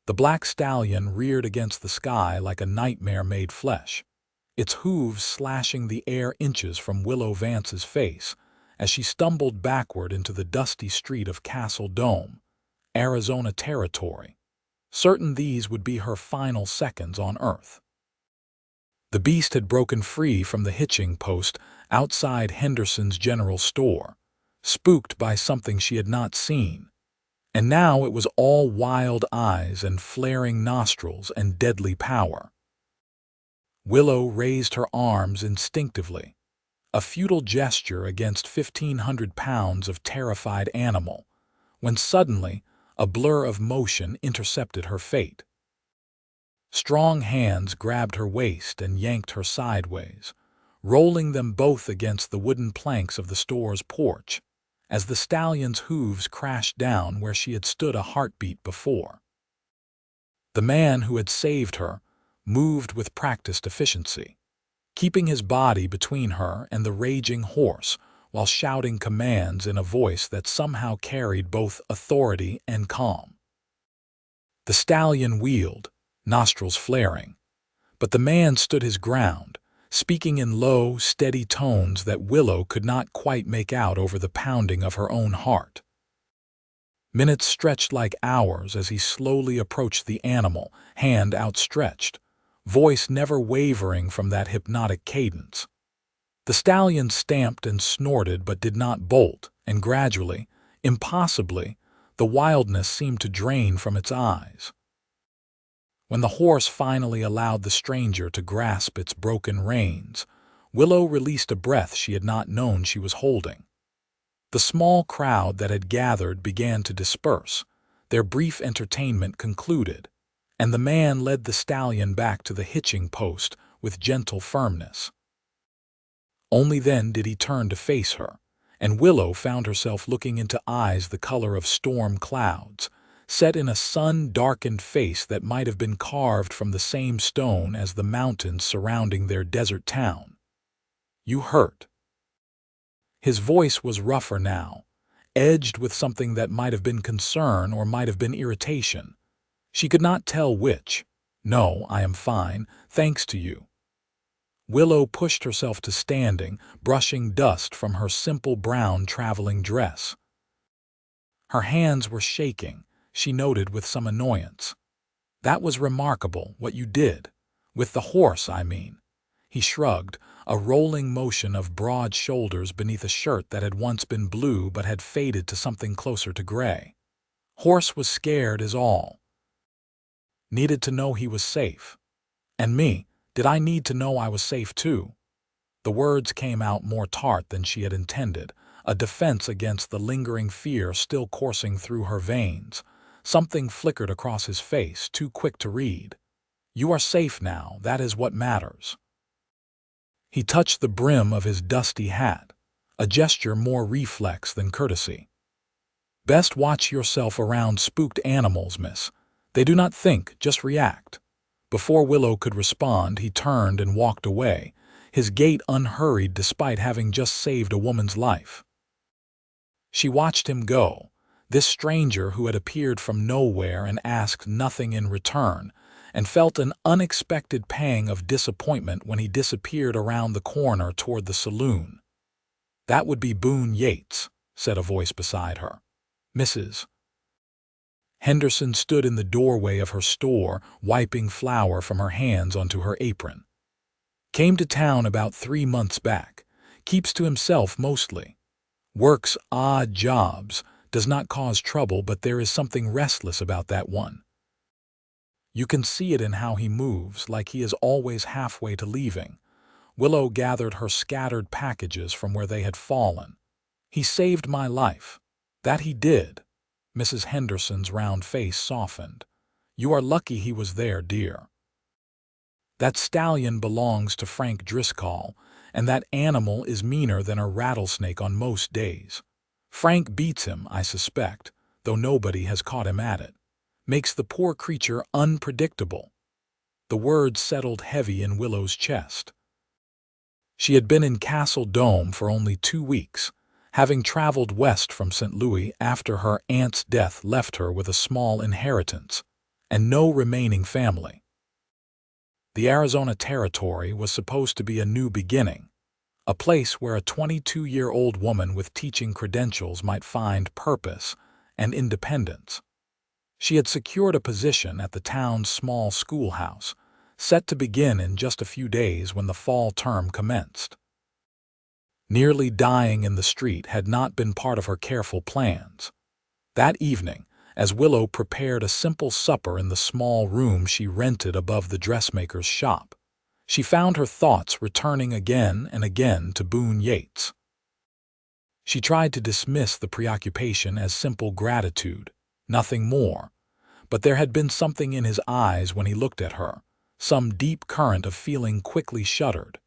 The black stallion reared against the sky like a nightmare made flesh, its hooves slashing the air inches from Willow Vance's face as she stumbled backward into the dusty street of Castle Dome, Arizona territory, certain these would be her final seconds on Earth. The beast had broken free from the hitching post outside Henderson's general store, spooked by something she had not seen, and now it was all wild eyes and flaring nostrils and deadly power. Willow raised her arms instinctively, a futile gesture against 1,500 pounds of terrified animal, when suddenly a blur of motion intercepted her fate. Strong hands grabbed her waist and yanked her sideways, rolling them both against the wooden planks of the store's porch, as the stallion's hooves crashed down where she had stood a heartbeat before. The man who had saved her moved with practiced efficiency, keeping his body between her and the raging horse while shouting commands in a voice that somehow carried both authority and calm. The stallion wheeled, nostrils flaring, but the man stood his ground, speaking in low, steady tones that Willow could not quite make out over the pounding of her own heart. Minutes stretched like hours as he slowly approached the animal, hand outstretched, voice never wavering from that hypnotic cadence. The stallion stamped and snorted but did not bolt, and gradually, impossibly, the wildness seemed to drain from its eyes. When the horse finally allowed the stranger to grasp its broken reins, Willow released a breath she had not known she was holding. The small crowd that had gathered began to disperse, their brief entertainment concluded, and the man led the stallion back to the hitching post with gentle firmness. Only then did he turn to face her, and Willow found herself looking into eyes the color of storm clouds, set in a sun-darkened face that might have been carved from the same stone as the mountains surrounding their desert town. "You hurt." His voice was rougher now, edged with something that might have been concern or might have been irritation. She could not tell which. "No, I am fine, thanks to you." Willow pushed herself to standing, brushing dust from her simple brown traveling dress. Her hands were shaking, she noted with some annoyance. "That was remarkable, what you did. With the horse, I mean." He shrugged, a rolling motion of broad shoulders beneath a shirt that had once been blue but had faded to something closer to gray. "Horse was scared is all. Needed to know he was safe. And me, did I need to know I was safe too?" The words came out more tart than she had intended, a defense against the lingering fear still coursing through her veins. Something flickered across his face, too quick to read. "You are safe now, that is what matters." He touched the brim of his dusty hat, a gesture more reflex than courtesy. "Best watch yourself around spooked animals, miss. They do not think, just react." Before Willow could respond, he turned and walked away, his gait unhurried despite having just saved a woman's life. She watched him go, this stranger who had appeared from nowhere and asked nothing in return, and felt an unexpected pang of disappointment when he disappeared around the corner toward the saloon. "That would be Boone Yates," said a voice beside her. "Mrs." Henderson stood in the doorway of her store, wiping flour from her hands onto her apron. "Came to town about 3 months back. Keeps to himself mostly. Works odd jobs, does not cause trouble, but there is something restless about that one. You can see it in how he moves, like he is always halfway to leaving." Willow gathered her scattered packages from where they had fallen. "He saved my life. That he did." Mrs. Henderson's round face softened. "You are lucky he was there, dear. That stallion belongs to Frank Driscoll, and that animal is meaner than a rattlesnake on most days. Frank beats him, I suspect, though nobody has caught him at it. Makes the poor creature unpredictable." The words settled heavy in Willow's chest. She had been in Castle Dome for only 2 weeks, having traveled west from St. Louis after her aunt's death left her with a small inheritance, and no remaining family. The Arizona Territory was supposed to be a new beginning, a place where a 22-year-old woman with teaching credentials might find purpose and independence. She had secured a position at the town's small schoolhouse, set to begin in just a few days when the fall term commenced. Nearly dying in the street had not been part of her careful plans. That evening, as Willow prepared a simple supper in the small room she rented above the dressmaker's shop, she found her thoughts returning again and again to Boone Yates. She tried to dismiss the preoccupation as simple gratitude, nothing more, but there had been something in his eyes when he looked at her, some deep current of feeling quickly shuddered.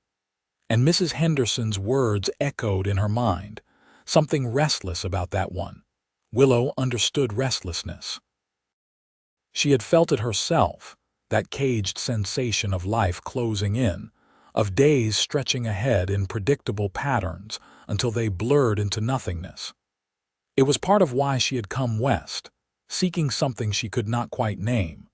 And Mrs. Henderson's words echoed in her mind, something restless about that one. Willow understood restlessness. She had felt it herself, that caged sensation of life closing in, of days stretching ahead in predictable patterns until they blurred into nothingness. It was part of why she had come west, seeking something she could not quite name.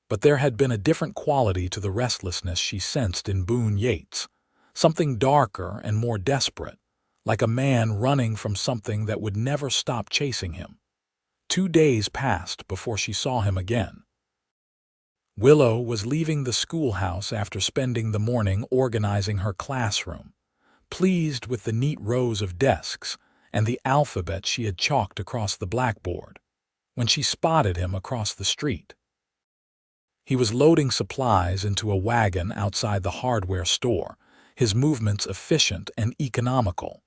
But there had been a different quality to the restlessness she sensed in Boone Yates, something darker and more desperate, like a man running from something that would never stop chasing him. 2 days passed before she saw him again. Willow was leaving the schoolhouse after spending the morning organizing her classroom, pleased with the neat rows of desks and the alphabet she had chalked across the blackboard, when she spotted him across the street. He was loading supplies into a wagon outside the hardware store, his movements efficient and economical.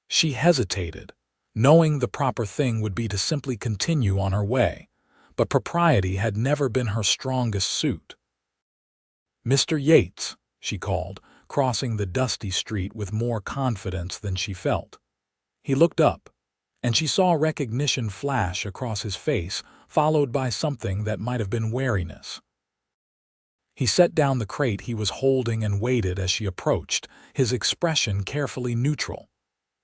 She hesitated, knowing the proper thing would be to simply continue on her way, but propriety had never been her strongest suit. "Mr. Yates," she called, crossing the dusty street with more confidence than she felt. He looked up, and she saw recognition flash across his face, followed by something that might have been wariness. He set down the crate he was holding and waited as she approached, his expression carefully neutral.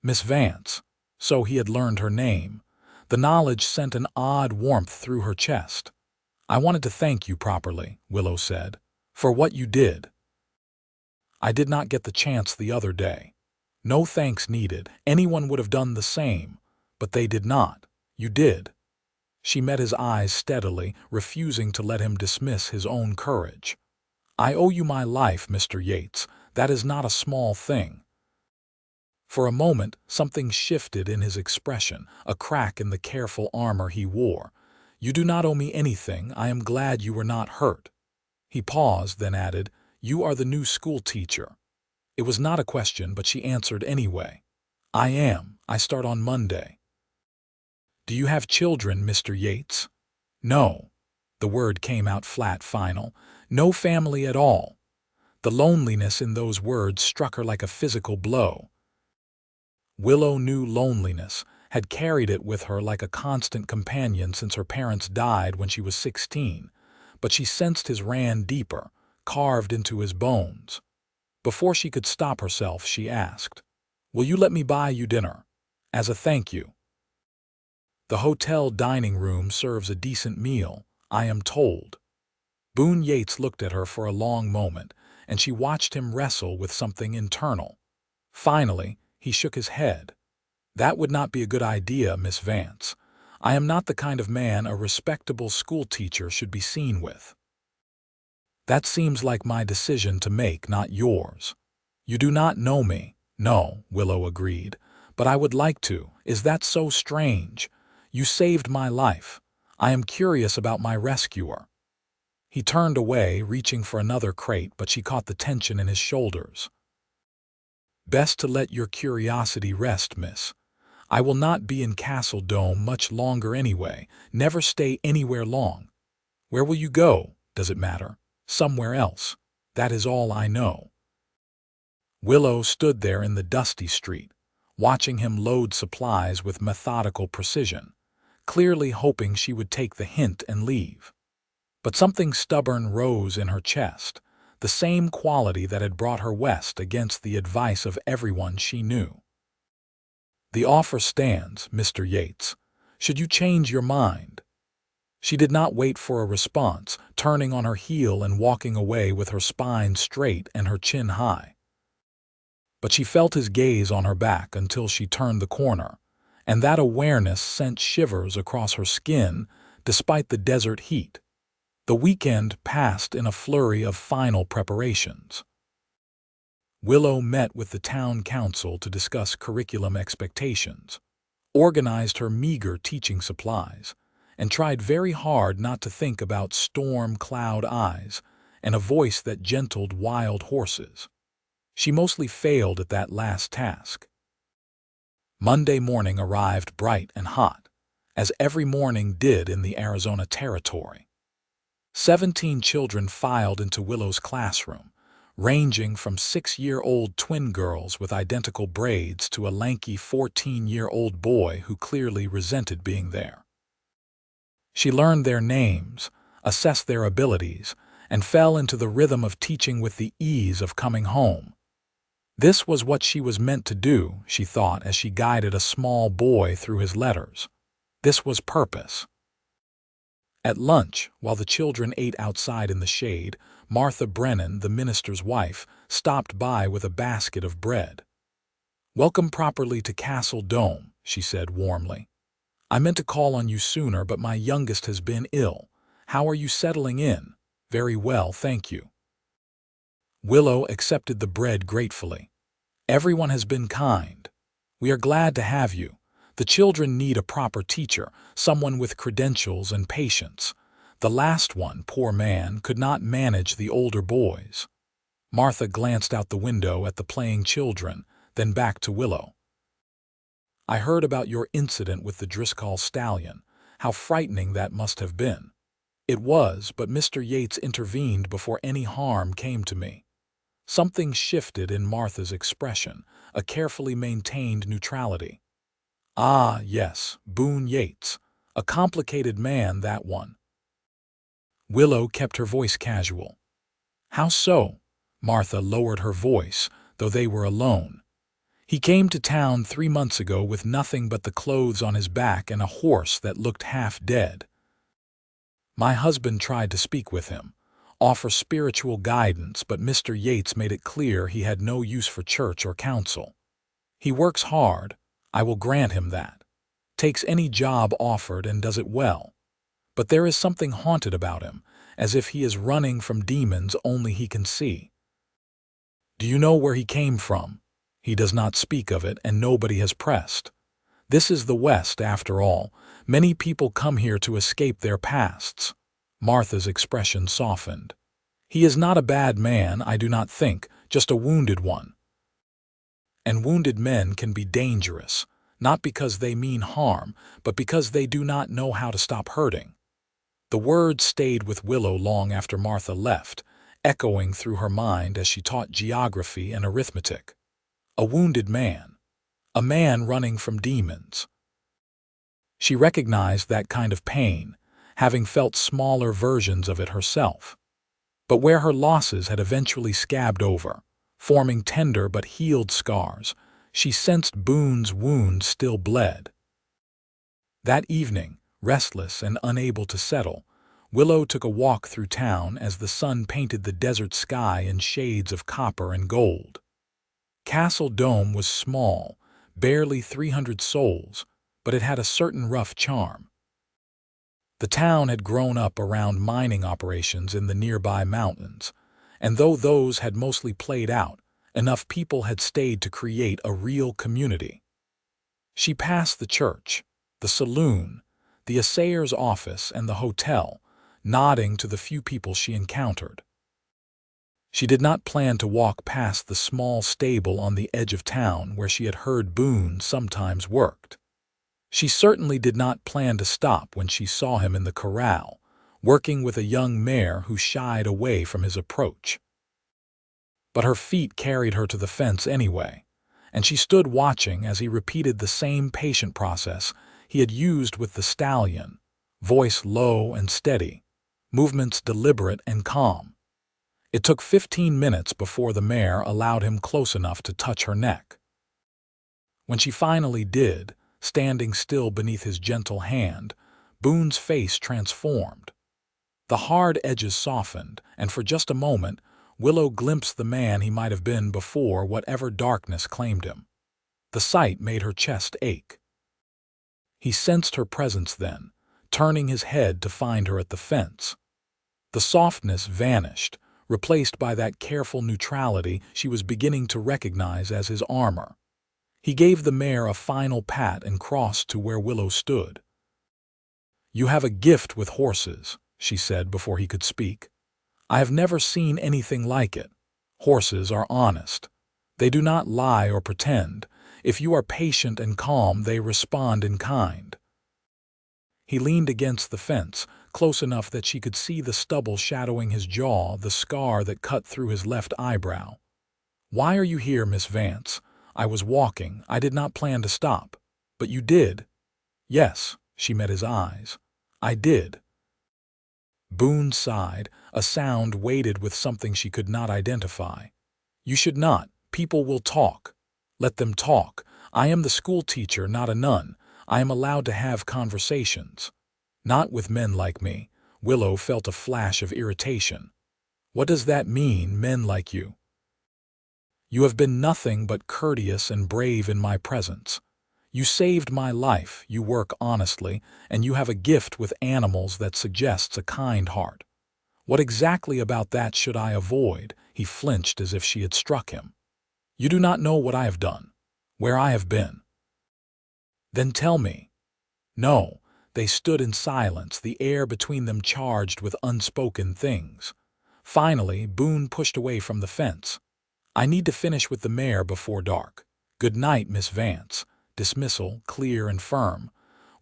Miss Vance, so he had learned her name. The knowledge sent an odd warmth through her chest. "I wanted to thank you properly," Willow said, "for what you did. I did not get the chance the other day. No thanks needed. Anyone would have done the same, but they did not. You did." She met his eyes steadily, refusing to let him dismiss his own courage. "I owe you my life, Mr. Yates. That is not a small thing." For a moment, something shifted in his expression, a crack in the careful armor he wore. "You do not owe me anything. I am glad you were not hurt." He paused, then added, "You are the new schoolteacher." It was not a question, but she answered anyway. "I am. I start on Monday." "Do you have children, Mr. Yates?" "No." The word came out flat, final. "No family at all." The loneliness in those words struck her like a physical blow. Willow knew loneliness, had carried it with her like a constant companion since her parents died when she was 16, but she sensed his ran deeper, carved into his bones. Before she could stop herself, she asked, "Will you let me buy you dinner? As a thank you?" "The hotel dining room serves a decent meal, I am told." Boone Yates looked at her for a long moment, and she watched him wrestle with something internal. Finally, he shook his head. "That would not be a good idea, Miss Vance. I am not the kind of man a respectable schoolteacher should be seen with." "That seems like my decision to make, not yours." "You do not know me." "No," Willow agreed, "but I would like to. Is that so strange? You saved my life. I am curious about my rescuer." He turned away, reaching for another crate, but she caught the tension in his shoulders. "Best to let your curiosity rest, miss. I will not be in Castle Dome much longer anyway. Never stay anywhere long. Where will you go? Does it matter? Somewhere else. That is all I know." Willow stood there in the dusty street, watching him load supplies with methodical precision, clearly hoping she would take the hint and leave. But something stubborn rose in her chest, the same quality that had brought her west against the advice of everyone she knew. "The offer stands, Mr. Yates. Should you change your mind?" She did not wait for a response, turning on her heel and walking away with her spine straight and her chin high. But she felt his gaze on her back until she turned the corner, and that awareness sent shivers across her skin despite the desert heat. The weekend passed in a flurry of final preparations. Willow met with the town council to discuss curriculum expectations, organized her meager teaching supplies, and tried very hard not to think about storm cloud eyes and a voice that gentled wild horses. She mostly failed at that last task. Monday morning arrived bright and hot, as every morning did in the Arizona territory. 17 children filed into Willow's classroom, ranging from 6-year-old twin girls with identical braids to a lanky 14-year-old boy who clearly resented being there. She learned their names, assessed their abilities, and fell into the rhythm of teaching with the ease of coming home. This was what she was meant to do, she thought as she guided a small boy through his letters. This was purpose. At lunch, while the children ate outside in the shade, Martha Brennan, the minister's wife, stopped by with a basket of bread. "Welcome properly to Castle Dome," she said warmly. "I meant to call on you sooner, but my youngest has been ill. How are you settling in?" "Very well, thank you." Willow accepted the bread gratefully. "Everyone has been kind. We are glad to have you. The children need a proper teacher, someone with credentials and patience. The last one, poor man, could not manage the older boys." Martha glanced out the window at the playing children, then back to Willow. "I heard about your incident with the Driscoll stallion. How frightening that must have been." "It was, but Mr. Yates intervened before any harm came to me." Something shifted in Martha's expression, a carefully maintained neutrality. "Ah, yes, Boone Yates. A complicated man, that one." Willow kept her voice casual. "How so?" Martha lowered her voice, though they were alone. "He came to town 3 months ago with nothing but the clothes on his back and a horse that looked half dead. My husband tried to speak with him, offer spiritual guidance, but Mr. Yates made it clear he had no use for church or counsel. He works hard, I will grant him that. Takes any job offered and does it well. But there is something haunted about him, as if he is running from demons only he can see. Do you know where he came from? He does not speak of it, and nobody has pressed. This is the West, after all. Many people come here to escape their pasts." Martha's expression softened. "He is not a bad man, I do not think, just a wounded one. And wounded men can be dangerous, not because they mean harm, but because they do not know how to stop hurting." The words stayed with Willow long after Martha left, echoing through her mind as she taught geography and arithmetic. A wounded man. A man running from demons. She recognized that kind of pain, having felt smaller versions of it herself. But where her losses had eventually scabbed over, forming tender but healed scars, she sensed Boone's wounds still bled. That evening, restless and unable to settle, Willow took a walk through town as the sun painted the desert sky in shades of copper and gold. Castle Dome was small, barely 300 souls, but it had a certain rough charm. The town had grown up around mining operations in the nearby mountains, and though those had mostly played out, enough people had stayed to create a real community. She passed the church, the saloon, the assayer's office, and the hotel, nodding to the few people she encountered. She did not plan to walk past the small stable on the edge of town where she had heard Boone sometimes worked. She certainly did not plan to stop when she saw him in the corral, working with a young mare who shied away from his approach. But her feet carried her to the fence anyway, and she stood watching as he repeated the same patient process he had used with the stallion, voice low and steady, movements deliberate and calm. It took 15 minutes before the mare allowed him close enough to touch her neck. When she finally did, standing still beneath his gentle hand, Boone's face transformed. The hard edges softened, and for just a moment, Willow glimpsed the man he might have been before whatever darkness claimed him. The sight made her chest ache. He sensed her presence then, turning his head to find her at the fence. The softness vanished, replaced by that careful neutrality she was beginning to recognize as his armor. He gave the mare a final pat and crossed to where Willow stood. "You have a gift with horses," she said before he could speak. "I have never seen anything like it. Horses are honest. They do not lie or pretend. If you are patient and calm, they respond in kind." He leaned against the fence, close enough that she could see the stubble shadowing his jaw, the scar that cut through his left eyebrow. "Why are you here, Miss Vance? I was walking. I did not plan to stop." "But you did." "Yes," she met his eyes. "I did." Boone sighed, a sound weighted with something she could not identify. "You should not. People will talk. Let them talk. I am the schoolteacher, not a nun. I am allowed to have conversations. Not with men like me." Willow felt a flash of irritation. "What does that mean, men like you?" "You have been nothing but courteous and brave in my presence. You saved my life, you work honestly, and you have a gift with animals that suggests a kind heart. What exactly about that should I avoid?" He flinched as if she had struck him. "You do not know what I have done, where I have been." "Then tell me." "No." They stood in silence, the air between them charged with unspoken things. Finally, Boone pushed away from the fence. "I need to finish with the mare before dark. Good night, Miss Vance." Dismissal, clear and firm.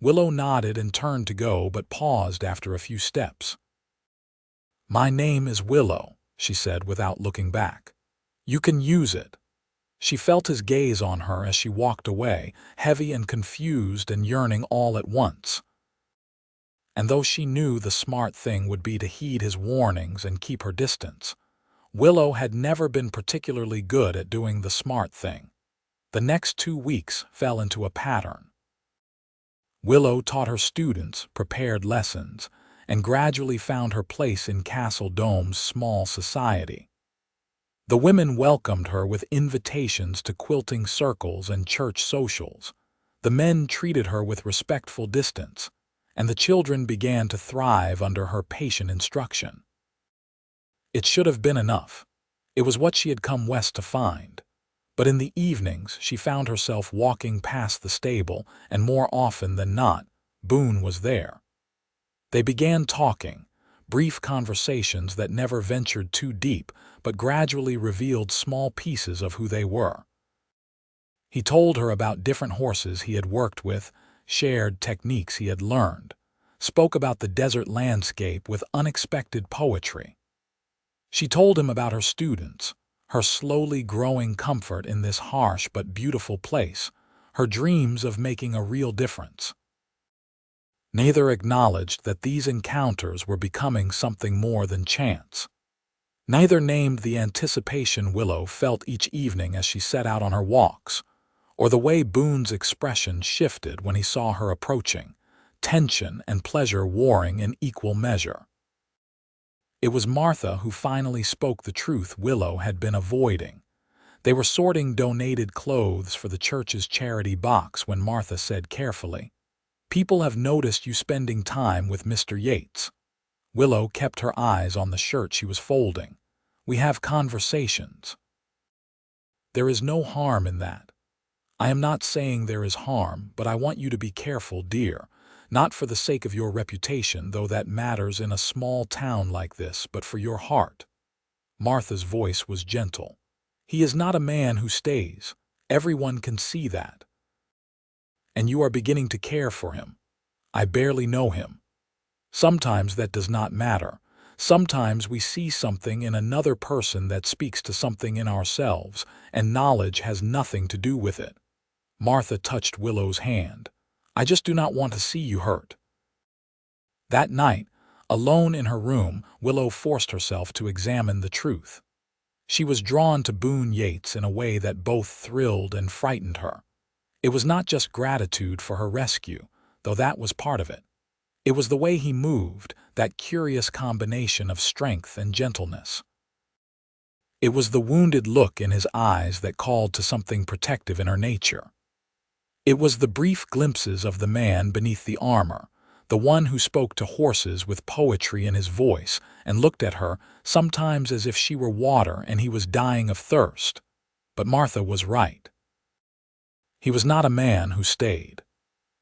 Willow nodded and turned to go, but paused after a few steps. "My name is Willow," she said without looking back. "You can use it." She felt his gaze on her as she walked away, heavy and confused and yearning all at once. And though she knew the smart thing would be to heed his warnings and keep her distance, Willow had never been particularly good at doing the smart thing. The next 2 weeks fell into a pattern. Willow taught her students, prepared lessons, and gradually found her place in Castle Dome's small society. The women welcomed her with invitations to quilting circles and church socials. The men treated her with respectful distance, and the children began to thrive under her patient instruction. It should have been enough. It was what she had come west to find. But in the evenings, she found herself walking past the stable, and more often than not, Boone was there. They began talking, brief conversations that never ventured too deep, but gradually revealed small pieces of who they were. He told her about different horses he had worked with, shared techniques he had learned, spoke about the desert landscape with unexpected poetry. She told him about her students, her slowly growing comfort in this harsh but beautiful place, her dreams of making a real difference. Neither acknowledged that these encounters were becoming something more than chance. Neither named the anticipation Willow felt each evening as she set out on her walks, or the way Boone's expression shifted when he saw her approaching, tension and pleasure warring in equal measure. It was Martha who finally spoke the truth Willow had been avoiding. They were sorting donated clothes for the church's charity box when Martha said carefully, "People have noticed you spending time with Mr. Yates." Willow kept her eyes on the shirt she was folding. "We have conversations." "There is no harm in that." "I am not saying there is harm, but I want you to be careful, dear. Not for the sake of your reputation, though that matters in a small town like this, but for your heart." Martha's voice was gentle. "He is not a man who stays. Everyone can see that. And you are beginning to care for him. I barely know him. Sometimes that does not matter. Sometimes we see something in another person that speaks to something in ourselves, and knowledge has nothing to do with it." Martha touched Willow's hand. "I just do not want to see you hurt." That night, alone in her room, Willow forced herself to examine the truth. She was drawn to Boone Yates in a way that both thrilled and frightened her. It was not just gratitude for her rescue, though that was part of it. It was the way he moved, that curious combination of strength and gentleness. It was the wounded look in his eyes that called to something protective in her nature. It was the brief glimpses of the man beneath the armor, the one who spoke to horses with poetry in his voice and looked at her, sometimes as if she were water and he was dying of thirst. But Martha was right. He was not a man who stayed.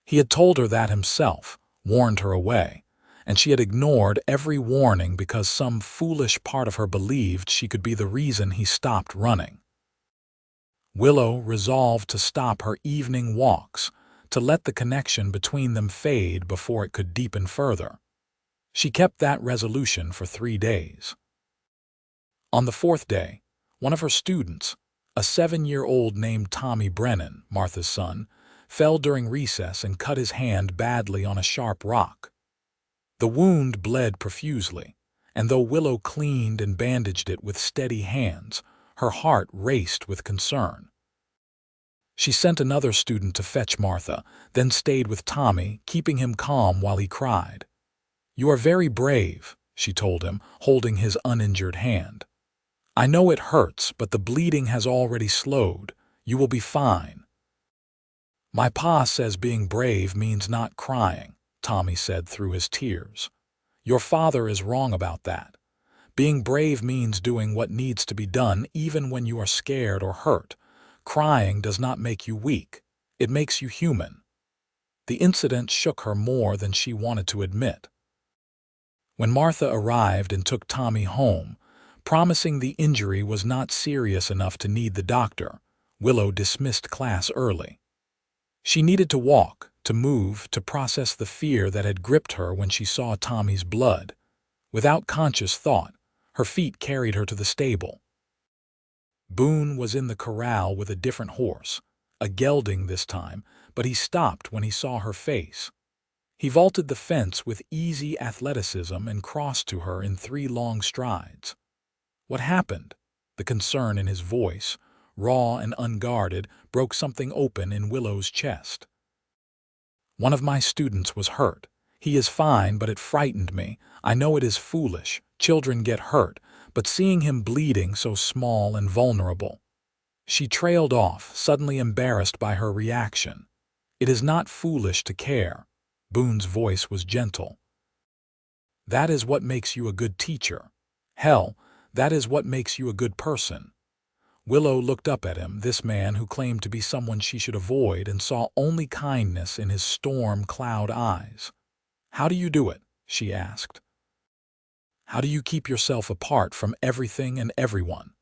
He had told her that himself, warned her away, and she had ignored every warning because some foolish part of her believed she could be the reason he stopped running. Willow resolved to stop her evening walks, to let the connection between them fade before it could deepen further. She kept that resolution for 3 days. On the 4th day, one of her students, a 7-year-old named Tommy Brennan, Martha's son, fell during recess and cut his hand badly on a sharp rock. The wound bled profusely, and though Willow cleaned and bandaged it with steady hands, her heart raced with concern. She sent another student to fetch Martha, then stayed with Tommy, keeping him calm while he cried. "You are very brave," she told him, holding his uninjured hand. "I know it hurts, but the bleeding has already slowed. You will be fine." "My pa says being brave means not crying," Tommy said through his tears. "Your father is wrong about that. Being brave means doing what needs to be done even when you are scared or hurt. Crying does not make you weak. It makes you human." The incident shook her more than she wanted to admit. When Martha arrived and took Tommy home, promising the injury was not serious enough to need the doctor, Willow dismissed class early. She needed to walk, to move, to process the fear that had gripped her when she saw Tommy's blood. Without conscious thought, her feet carried her to the stable. Boone was in the corral with a different horse, a gelding this time, but he stopped when he saw her face. He vaulted the fence with easy athleticism and crossed to her in 3 long strides. "What happened?" The concern in his voice, raw and unguarded, broke something open in Willow's chest. "One of my students was hurt. He is fine, but it frightened me. I know it is foolish. Children get hurt, but seeing him bleeding so small and vulnerable." She trailed off, suddenly embarrassed by her reaction. "It is not foolish to care." Boone's voice was gentle. "That is what makes you a good teacher. Hell, that is what makes you a good person." Willow looked up at him, this man who claimed to be someone she should avoid, and saw only kindness in his storm cloud eyes. "How do you do it?" she asked. "How do you keep yourself apart from everything and everyone?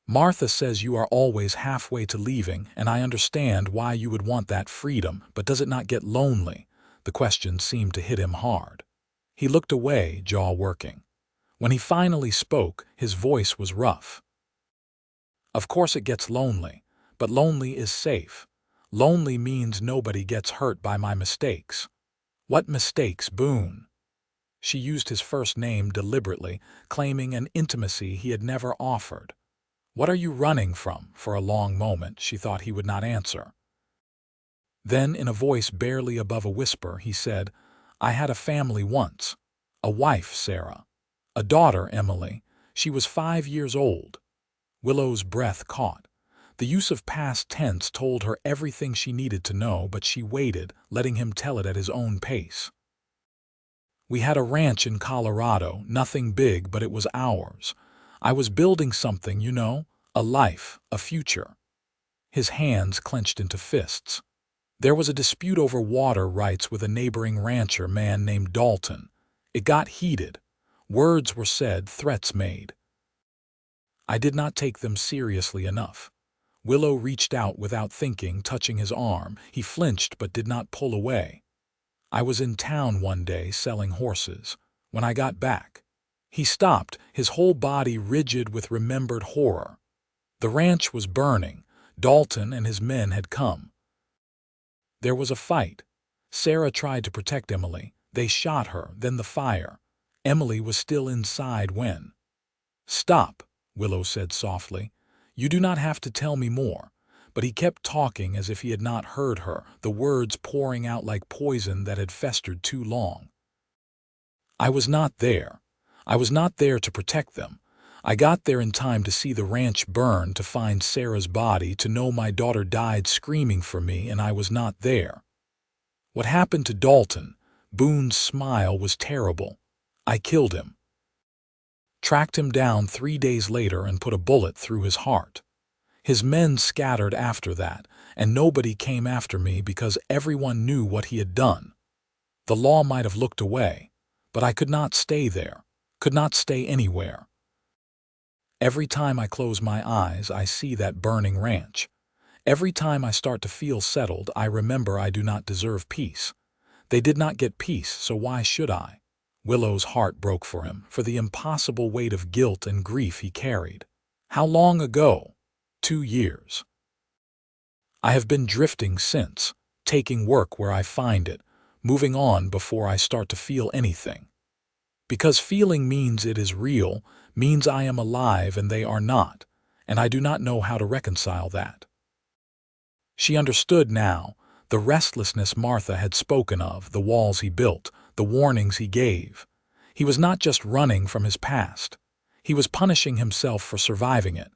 Martha says you are always halfway to leaving, and I understand why you would want that freedom, but does it not get lonely?" The question seemed to hit him hard. He looked away, jaw working. When he finally spoke, his voice was rough. "Of course it gets lonely, but lonely is safe. Lonely means nobody gets hurt by my mistakes." "What mistakes, Boone?" She used his first name deliberately, claiming an intimacy he had never offered. "What are you running from?" For a long moment, she thought he would not answer. Then, in a voice barely above a whisper, he said, "I had a family once. A wife, Sarah. A daughter, Emily. She was 5 years old." Willow's breath caught. The use of past tense told her everything she needed to know, but she waited, letting him tell it at his own pace. "We had a ranch in Colorado, nothing big, but it was ours. I was building something, you know, a life, a future." His hands clenched into fists. "There was a dispute over water rights with a neighboring rancher man named Dalton. It got heated. Words were said, threats made. I did not take them seriously enough." Willow reached out without thinking, touching his arm. He flinched but did not pull away. "I was in town one day selling horses. When I got back—" He stopped, his whole body rigid with remembered horror. The ranch was burning. Dalton and his men had come. There was a fight. Sarah tried to protect Emily. They shot her, then the fire. Emily was still inside when— "Stop," Willow said softly. "You do not have to tell me more." But he kept talking as if he had not heard her, the words pouring out like poison that had festered too long. I was not there. I was not there to protect them. I got there in time to see the ranch burn, to find Sarah's body, to know my daughter died screaming for me, and I was not there. What happened to Dalton? Boone's smile was terrible. I killed him. Tracked him down 3 days later and put a bullet through his heart. His men scattered after that, and nobody came after me because everyone knew what he had done. The law might have looked away, but I could not stay there, could not stay anywhere. Every time I close my eyes, I see that burning ranch. Every time I start to feel settled, I remember I do not deserve peace. They did not get peace, so why should I? Willow's heart broke for him, for the impossible weight of guilt and grief he carried. How long ago? 2 years. I have been drifting since, taking work where I find it, moving on before I start to feel anything. Because feeling means it is real, means I am alive and they are not, and I do not know how to reconcile that. She understood now, the restlessness Martha had spoken of, the walls he built, the warnings he gave. He was not just running from his past. He was punishing himself for surviving it.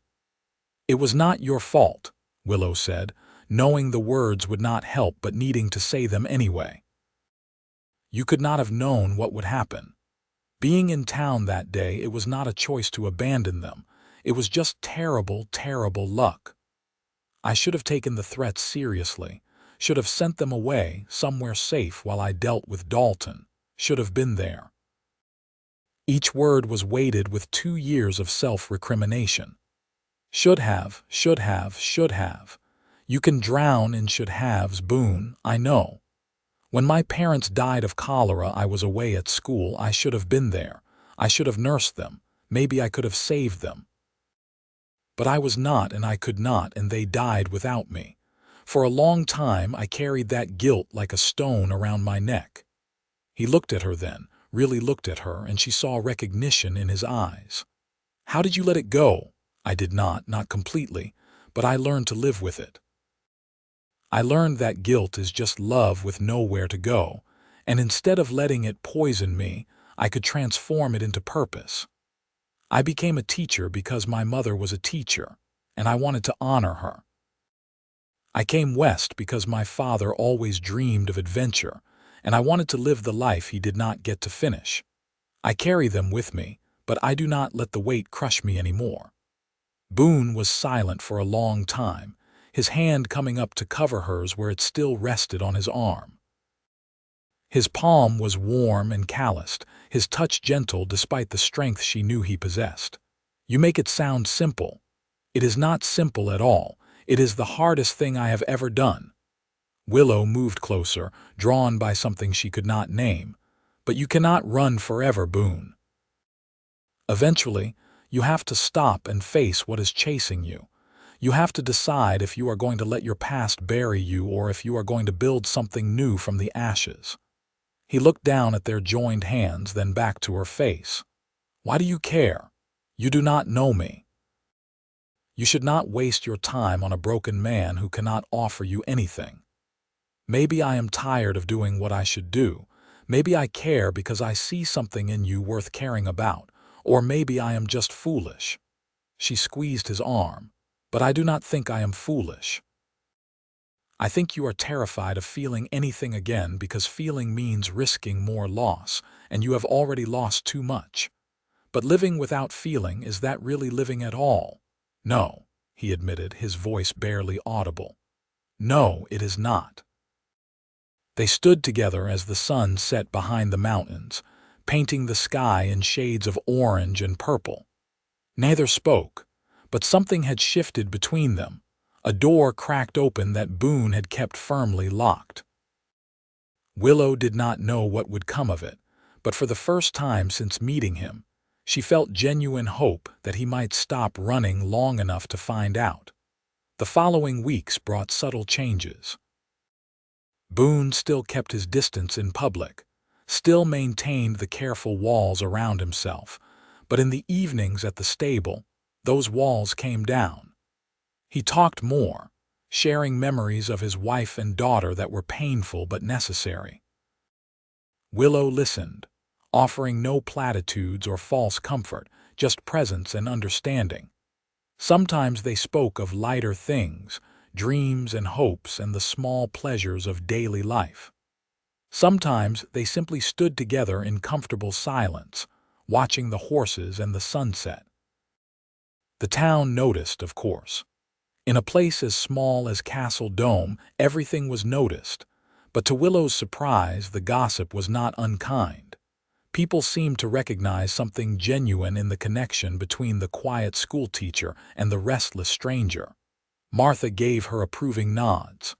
It was not your fault, Willow said, knowing the words would not help but needing to say them anyway. You could not have known what would happen. Being in town that day, it was not a choice to abandon them. It was just terrible, terrible luck. I should have taken the threats seriously, should have sent them away somewhere safe while I dealt with Dalton, should have been there. Each word was weighted with 2 years of self-recrimination. Should have, should have, should have. You can drown in should-haves, Boone, I know. When my parents died of cholera, I was away at school. I should have been there. I should have nursed them. Maybe I could have saved them. But I was not, and I could not, and they died without me. For a long time I carried that guilt like a stone around my neck. He looked at her then, really looked at her, and she saw recognition in his eyes. How did you let it go? I did not completely, but I learned to live with it. I learned that guilt is just love with nowhere to go, and instead of letting it poison me, I could transform it into purpose. I became a teacher because my mother was a teacher, and I wanted to honor her. I came west because my father always dreamed of adventure, and I wanted to live the life he did not get to finish. I carry them with me, but I do not let the weight crush me anymore. Boone was silent for a long time, his hand coming up to cover hers where it still rested on his arm. His palm was warm and calloused, his touch gentle despite the strength she knew he possessed. You make it sound simple. It is not simple at all. It is the hardest thing I have ever done. Willow moved closer, drawn by something she could not name. But you cannot run forever, Boone. Eventually, you have to stop and face what is chasing you. You have to decide if you are going to let your past bury you or if you are going to build something new from the ashes. He looked down at their joined hands, then back to her face. Why do you care? You do not know me. You should not waste your time on a broken man who cannot offer you anything. Maybe I am tired of doing what I should do. Maybe I care because I see something in you worth caring about. Or maybe I am just foolish. She squeezed his arm. But I do not think I am foolish. I think you are terrified of feeling anything again because feeling means risking more loss, and you have already lost too much. But living without feeling, is that really living at all? No, he admitted, his voice barely audible. No, it is not. They stood together as the sun set behind the mountains, painting the sky in shades of orange and purple. Neither spoke, but something had shifted between them. A door cracked open that Boone had kept firmly locked. Willow did not know what would come of it, but for the first time since meeting him, she felt genuine hope that he might stop running long enough to find out. The following weeks brought subtle changes. Boone still kept his distance in public, still maintained the careful walls around himself, but in the evenings at the stable, those walls came down. He talked more, sharing memories of his wife and daughter that were painful but necessary. Willow listened, offering no platitudes or false comfort, just presence and understanding. Sometimes they spoke of lighter things, dreams and hopes and the small pleasures of daily life. Sometimes they simply stood together in comfortable silence, watching the horses and the sunset. The town noticed, of course. In a place as small as Castle Dome, everything was noticed. But to Willow's surprise, the gossip was not unkind. People seemed to recognize something genuine in the connection between the quiet schoolteacher and the restless stranger. Martha gave her approving nods.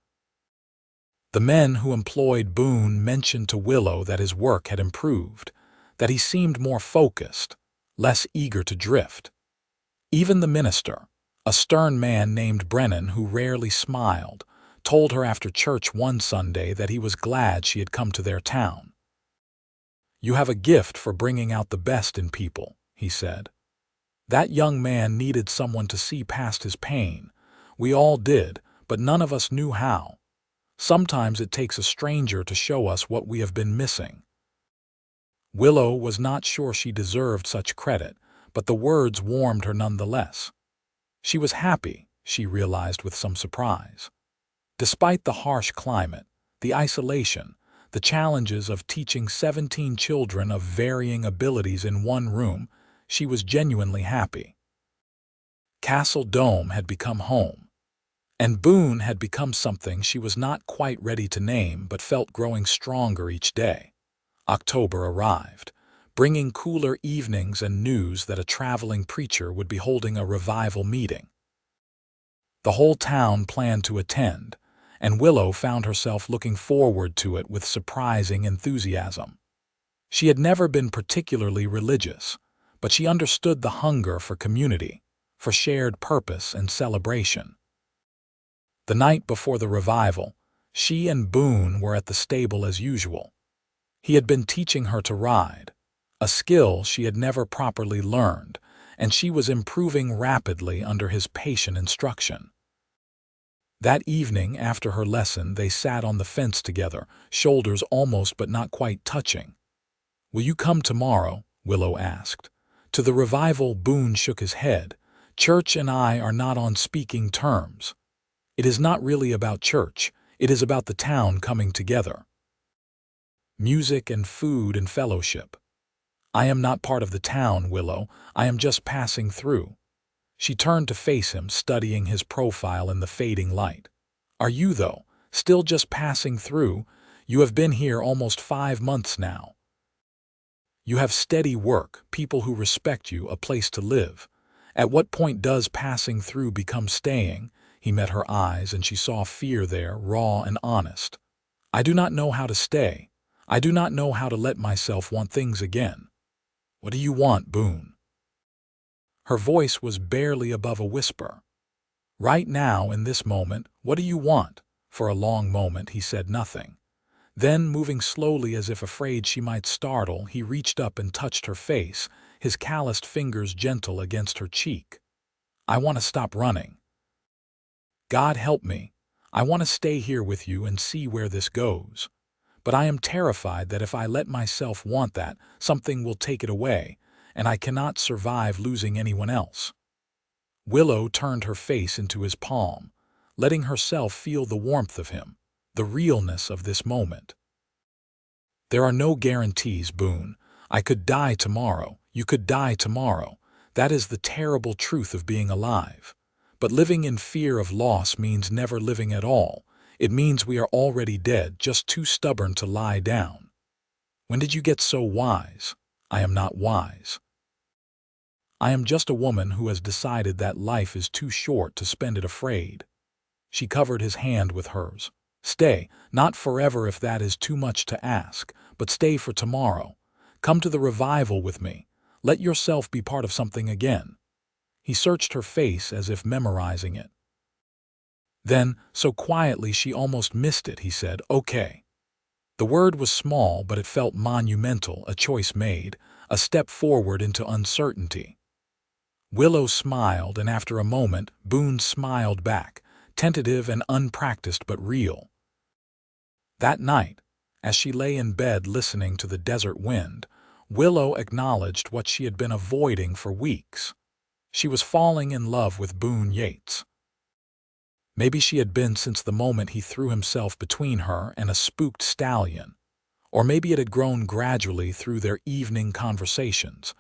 The men who employed Boone mentioned to Willow that his work had improved, that he seemed more focused, less eager to drift. Even the minister, a stern man named Brennan who rarely smiled, told her after church one Sunday that he was glad she had come to their town. "You have a gift for bringing out the best in people," he said. "That young man needed someone to see past his pain. We all did, but none of us knew how. Sometimes it takes a stranger to show us what we have been missing." Willow was not sure she deserved such credit, but the words warmed her nonetheless. She was happy, she realized with some surprise. Despite the harsh climate, the isolation, the challenges of teaching 17 children of varying abilities in one room, she was genuinely happy. Castle Dome had become home. And Boone had become something she was not quite ready to name but felt growing stronger each day. October arrived, bringing cooler evenings and news that a traveling preacher would be holding a revival meeting. The whole town planned to attend, and Willow found herself looking forward to it with surprising enthusiasm. She had never been particularly religious, but she understood the hunger for community, for shared purpose and celebration. The night before the revival, she and Boone were at the stable as usual. He had been teaching her to ride, a skill she had never properly learned, and she was improving rapidly under his patient instruction. That evening, after her lesson, they sat on the fence together, shoulders almost but not quite touching. "Will you come tomorrow?" Willow asked. To the revival, Boone shook his head. "Church and I are not on speaking terms. It is not really about church, it is about the town coming together. Music and food and fellowship. I am not part of the town, Willow, I am just passing through." She turned to face him, studying his profile in the fading light. "Are you, though, still just passing through? You have been here almost 5 months now. You have steady work, people who respect you, a place to live. At what point does passing through become staying?" He met her eyes, and she saw fear there, raw and honest. "I do not know how to stay. I do not know how to let myself want things again." "What do you want, Boone?" Her voice was barely above a whisper. "Right now, in this moment, what do you want?" For a long moment he said nothing. Then, moving slowly as if afraid she might startle, he reached up and touched her face, his calloused fingers gentle against her cheek. "I want to stop running. God help me. I want to stay here with you and see where this goes. But I am terrified that if I let myself want that, something will take it away, and I cannot survive losing anyone else." Willow turned her face into his palm, letting herself feel the warmth of him, the realness of this moment. "There are no guarantees, Boone. I could die tomorrow. You could die tomorrow. That is the terrible truth of being alive. But living in fear of loss means never living at all. It means we are already dead, just too stubborn to lie down. When did you get so wise?" "I am not wise. I am just a woman who has decided that life is too short to spend it afraid." She covered his hand with hers. "Stay, not forever if that is too much to ask, but stay for tomorrow. Come to the revival with me. Let yourself be part of something again." He searched her face as if memorizing it. Then, so quietly she almost missed it, he said, "Okay." The word was small, but it felt monumental, a choice made, a step forward into uncertainty. Willow smiled, and after a moment, Boone smiled back, tentative and unpracticed but real. That night, as she lay in bed listening to the desert wind, Willow acknowledged what she had been avoiding for weeks. She was falling in love with Boone Yates. Maybe she had been since the moment he threw himself between her and a spooked stallion, or maybe it had grown gradually through their evening conversations.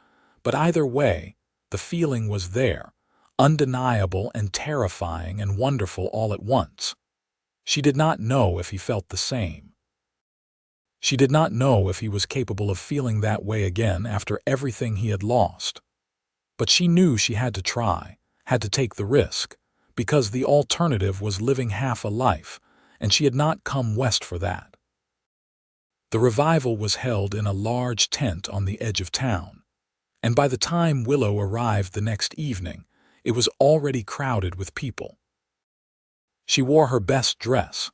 But either way, the feeling was there, undeniable and terrifying and wonderful all at once. She did not know if he felt the same. She did not know if he was capable of feeling that way again after everything he had lost. But she knew she had to try, had to take the risk, because the alternative was living half a life, and she had not come west for that. The revival was held in a large tent on the edge of town, and by the time Willow arrived the next evening, it was already crowded with people. She wore her best dress,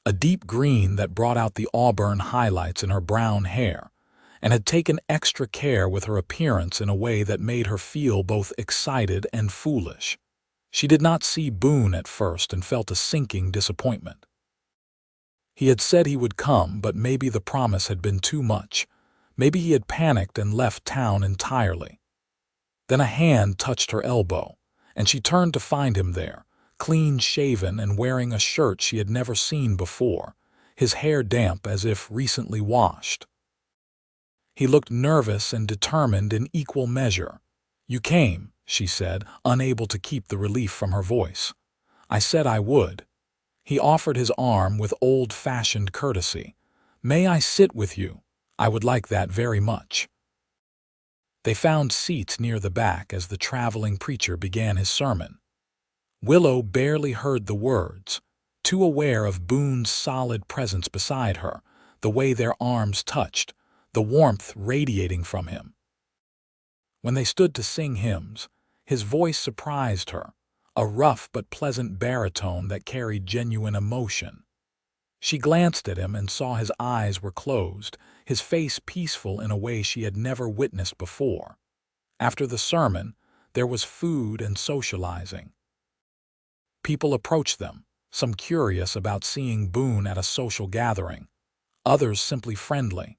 a deep green that brought out the auburn highlights in her brown hair, and had taken extra care with her appearance in a way that made her feel both excited and foolish. She did not see Boone at first and felt a sinking disappointment. He had said he would come, but maybe the promise had been too much. Maybe he had panicked and left town entirely. Then a hand touched her elbow, and she turned to find him there, clean-shaven and wearing a shirt she had never seen before, his hair damp as if recently washed. He looked nervous and determined in equal measure. "You came," she said, unable to keep the relief from her voice. "I said I would." He offered his arm with old-fashioned courtesy. "May I sit with you? I would like that very much." They found seats near the back as the traveling preacher began his sermon. Willow barely heard the words, too aware of Boone's solid presence beside her, the way their arms touched, the warmth radiating from him. When they stood to sing hymns, his voice surprised her, a rough but pleasant baritone that carried genuine emotion. She glanced at him and saw his eyes were closed, his face peaceful in a way she had never witnessed before. After the sermon, there was food and socializing. People approached them, some curious about seeing Boone at a social gathering, others simply friendly.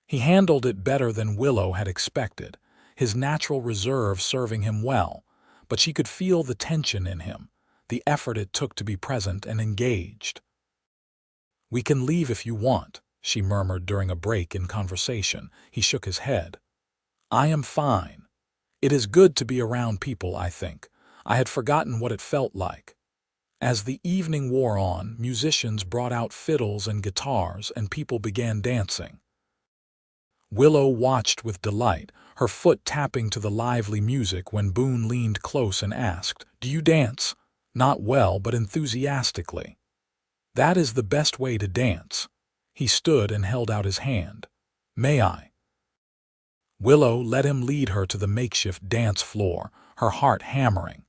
He handled it better than Willow had expected, his natural reserve serving him well, but she could feel the tension in him, the effort it took to be present and engaged. "We can leave if you want," she murmured during a break in conversation. He shook his head. "I am fine. It is good to be around people, I think. I had forgotten what it felt like." As the evening wore on, musicians brought out fiddles and guitars, and people began dancing. Willow watched with delight, her foot tapping to the lively music when Boone leaned close and asked, "Do you dance?" "Not well, but enthusiastically." "That is the best way to dance." He stood and held out his hand. "May I?" Willow let him lead her to the makeshift dance floor, her heart hammering.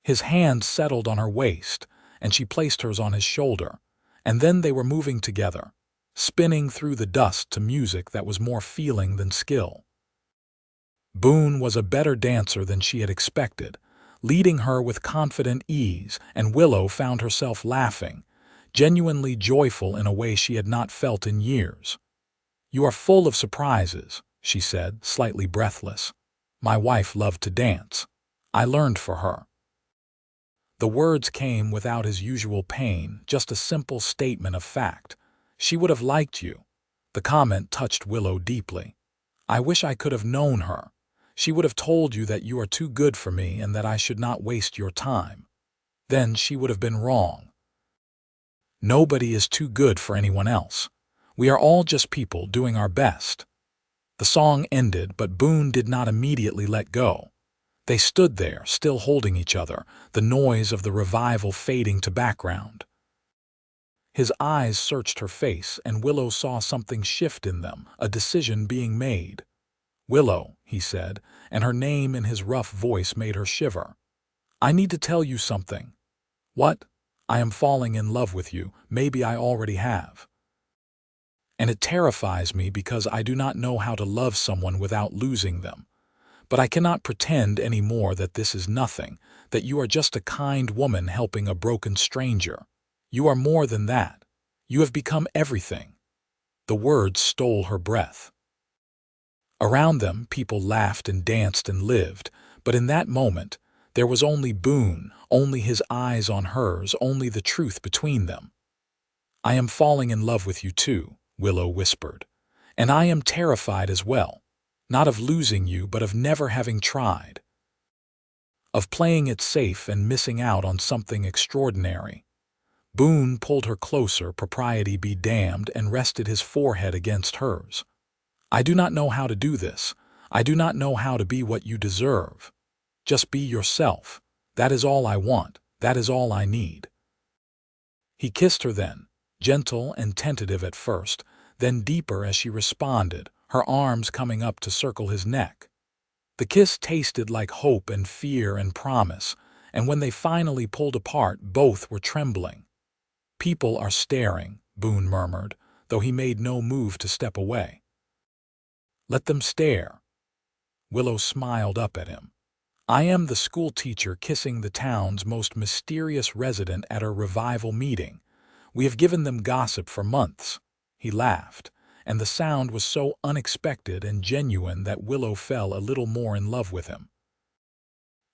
His hand settled on her waist, and she placed hers on his shoulder, and then they were moving together, spinning through the dust to music that was more feeling than skill. Boone was a better dancer than she had expected, leading her with confident ease, and Willow found herself laughing, genuinely joyful in a way she had not felt in years. "You are full of surprises," she said, slightly breathless. "My wife loved to dance. I learned for her." The words came without his usual pain, just a simple statement of fact. "She would have liked you." The comment touched Willow deeply. "I wish I could have known her. She would have told you that you are too good for me and that I should not waste your time. Then she would have been wrong. Nobody is too good for anyone else. We are all just people doing our best." The song ended, but Boone did not immediately let go. They stood there, still holding each other, the noise of the revival fading to background. His eyes searched her face, and Willow saw something shift in them, a decision being made. "Willow," he said, and her name in his rough voice made her shiver. "I need to tell you something." "What?" "I am falling in love with you. Maybe I already have. And it terrifies me because I do not know how to love someone without losing them. But I cannot pretend any more that this is nothing, that you are just a kind woman helping a broken stranger. You are more than that. You have become everything." The words stole her breath. Around them, people laughed and danced and lived, but in that moment, there was only Boone, only his eyes on hers, only the truth between them. "I am falling in love with you too," Willow whispered. "And I am terrified as well. Not of losing you, but of never having tried. Of playing it safe and missing out on something extraordinary." Boone pulled her closer, propriety be damned, and rested his forehead against hers. "I do not know how to do this. I do not know how to be what you deserve. Just be yourself. That is all I want. That is all I need." He kissed her then, gentle and tentative at first, then deeper as she responded, her arms coming up to circle his neck. The kiss tasted like hope and fear and promise, and when they finally pulled apart, both were trembling. "People are staring," Boone murmured, though he made no move to step away. "Let them stare." Willow smiled up at him. "I am the schoolteacher kissing the town's most mysterious resident at a revival meeting. We have given them gossip for months." He laughed, and the sound was so unexpected and genuine that Willow fell a little more in love with him.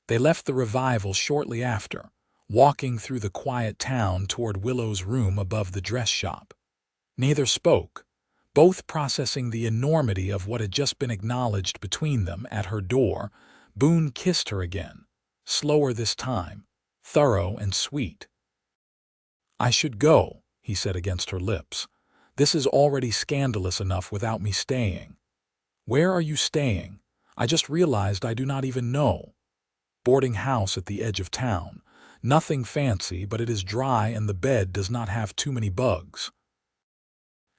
They left the revival shortly after, walking through the quiet town toward Willow's room above the dress shop. Neither spoke, both processing the enormity of what had just been acknowledged between them. At her door, Boone kissed her again, slower this time, thorough and sweet. "I should go," he said against her lips. "This is already scandalous enough without me staying." "Where are you staying? I just realized I do not even know." "Boarding house at the edge of town. Nothing fancy, but it is dry and the bed does not have too many bugs."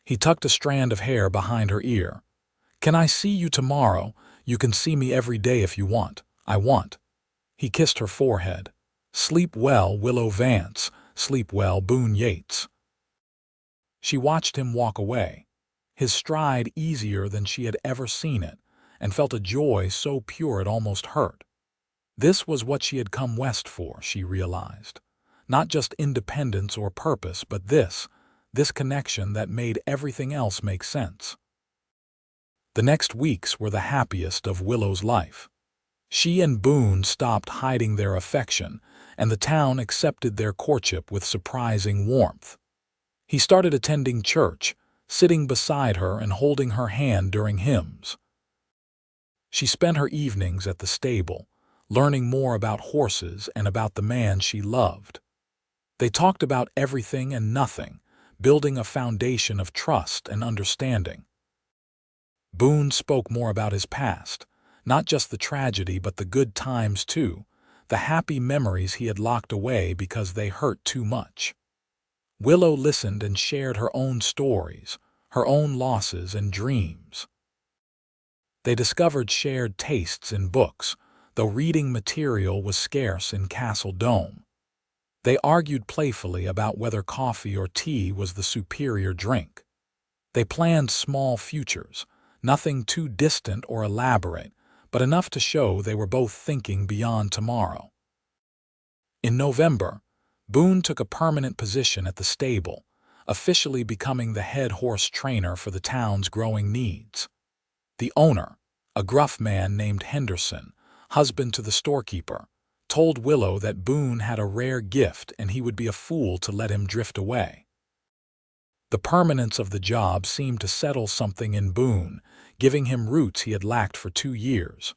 He tucked a strand of hair behind her ear. "Can I see you tomorrow? You can see me every day if you want. I want." He kissed her forehead. "Sleep well, Willow Vance. Sleep well, Boone Yates." She watched him walk away, his stride easier than she had ever seen it, and felt a joy so pure it almost hurt. This was what she had come west for, she realized. Not just independence or purpose, but this connection that made everything else make sense. The next weeks were the happiest of Willow's life. She and Boone stopped hiding their affection, and the town accepted their courtship with surprising warmth. He started attending church, sitting beside her and holding her hand during hymns. She spent her evenings at the stable, learning more about horses and about the man she loved. They talked about everything and nothing, building a foundation of trust and understanding. Boone spoke more about his past, not just the tragedy but the good times too, the happy memories he had locked away because they hurt too much. Willow listened and shared her own stories, her own losses and dreams. They discovered shared tastes in books, though reading material was scarce in Castle Dome. They argued playfully about whether coffee or tea was the superior drink. They planned small futures, nothing too distant or elaborate, but enough to show they were both thinking beyond tomorrow. In November, Boone took a permanent position at the stable, officially becoming the head horse trainer for the town's growing needs. The owner, a gruff man named Henderson, husband to the storekeeper, told Willow that Boone had a rare gift and he would be a fool to let him drift away. The permanence of the job seemed to settle something in Boone, giving him roots he had lacked for 2 years.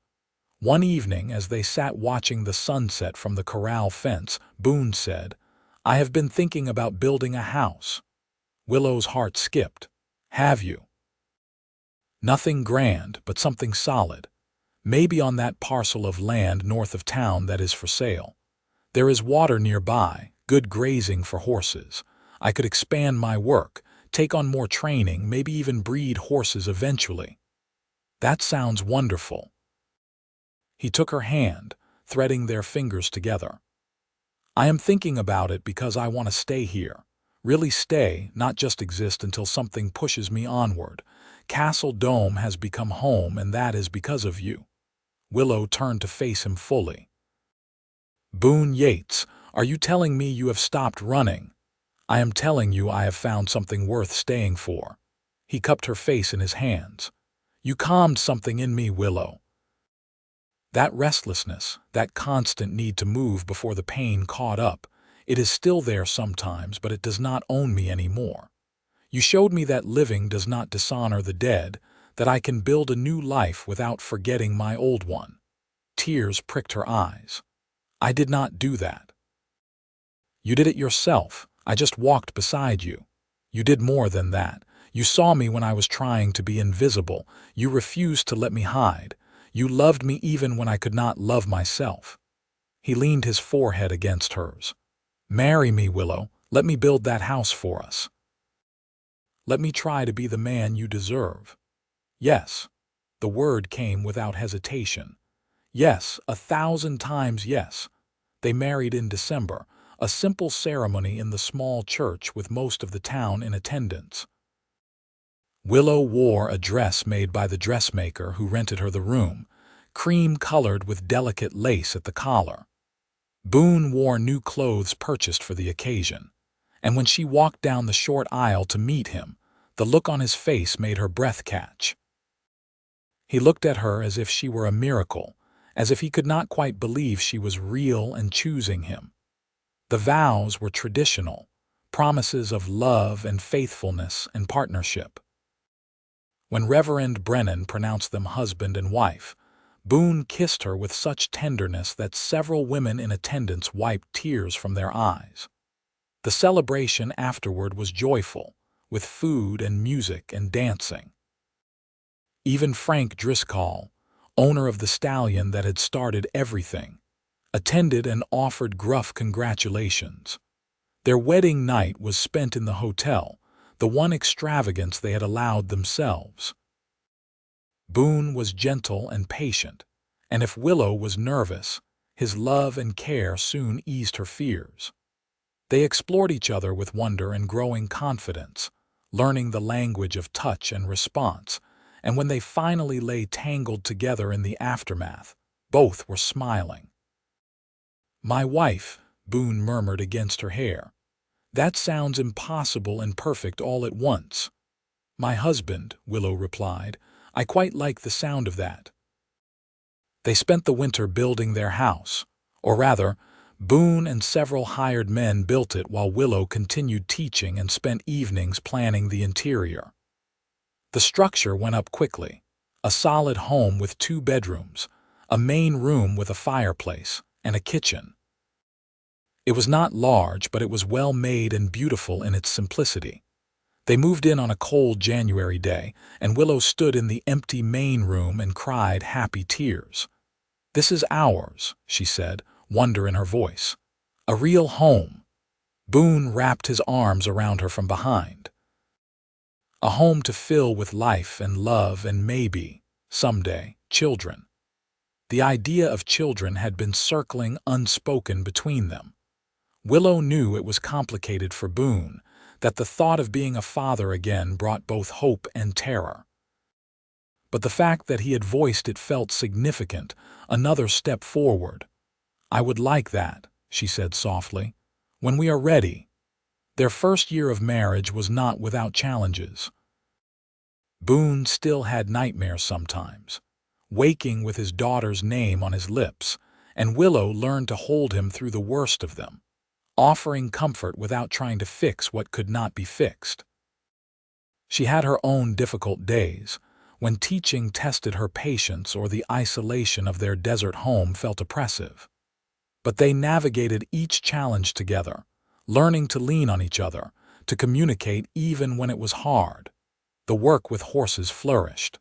One evening, as they sat watching the sunset from the corral fence, Boone said, "I have been thinking about building a house." Willow's heart skipped. "Have you?" "Nothing grand, but something solid. Maybe on that parcel of land north of town that is for sale. There is water nearby, good grazing for horses. I could expand my work, take on more training, maybe even breed horses eventually." "That sounds wonderful." He took her hand, threading their fingers together. "I am thinking about it because I want to stay here. Really stay, not just exist until something pushes me onward. Castle Dome has become home, and that is because of you." Willow turned to face him fully. "Boone Yates, are you telling me you have stopped running?" "I am telling you I have found something worth staying for." He cupped her face in his hands. You calmed something in me, Willow. That restlessness, that constant need to move before the pain caught up, it is still there sometimes, but it does not own me anymore. You showed me that living does not dishonor the dead, that I can build a new life without forgetting my old one. Tears pricked her eyes. I did not do that. You did it yourself. I just walked beside you. You did more than that. You saw me when I was trying to be invisible. You refused to let me hide. You loved me even when I could not love myself. He leaned his forehead against hers. Marry me, Willow. Let me build that house for us. Let me try to be the man you deserve. Yes. The word came without hesitation. Yes, 1,000 times yes. They married in December, a simple ceremony in the small church with most of the town in attendance. Willow wore a dress made by the dressmaker who rented her the room, cream-colored with delicate lace at the collar. Boone wore new clothes purchased for the occasion, and when she walked down the short aisle to meet him, the look on his face made her breath catch. He looked at her as if she were a miracle, as if he could not quite believe she was real and choosing him. The vows were traditional, promises of love and faithfulness and partnership. When Reverend Brennan pronounced them husband and wife, Boone kissed her with such tenderness that several women in attendance wiped tears from their eyes. The celebration afterward was joyful, with food and music and dancing. Even Frank Driscoll, owner of the stallion that had started everything, attended and offered gruff congratulations. Their wedding night was spent in the hotel, the one extravagance they had allowed themselves. Boone was gentle and patient, and if Willow was nervous, his love and care soon eased her fears. They explored each other with wonder and growing confidence, learning the language of touch and response, and when they finally lay tangled together in the aftermath, both were smiling. My wife, Boone murmured against her hair. That sounds impossible and perfect all at once. My husband, Willow replied. I quite like the sound of that. They spent the winter building their house, or rather, Boone and several hired men built it while Willow continued teaching and spent evenings planning the interior. The structure went up quickly, a solid home with 2 bedrooms, a main room with a fireplace, and a kitchen. It was not large, but it was well made and beautiful in its simplicity. They moved in on a cold January day, and Willow stood in the empty main room and cried happy tears. This is ours, she said, wonder in her voice. A real home. Boone wrapped his arms around her from behind. A home to fill with life and love and maybe, someday, children. The idea of children had been circling unspoken between them. Willow knew it was complicated for Boone, that the thought of being a father again brought both hope and terror. But the fact that he had voiced it felt significant, another step forward. I would like that, she said softly, when we are ready. Their first year of marriage was not without challenges. Boone still had nightmares sometimes, waking with his daughter's name on his lips, and Willow learned to hold him through the worst of them, offering comfort without trying to fix what could not be fixed. She had her own difficult days, when teaching tested her patience or the isolation of their desert home felt oppressive. But they navigated each challenge together, learning to lean on each other, to communicate even when it was hard. The work with horses flourished.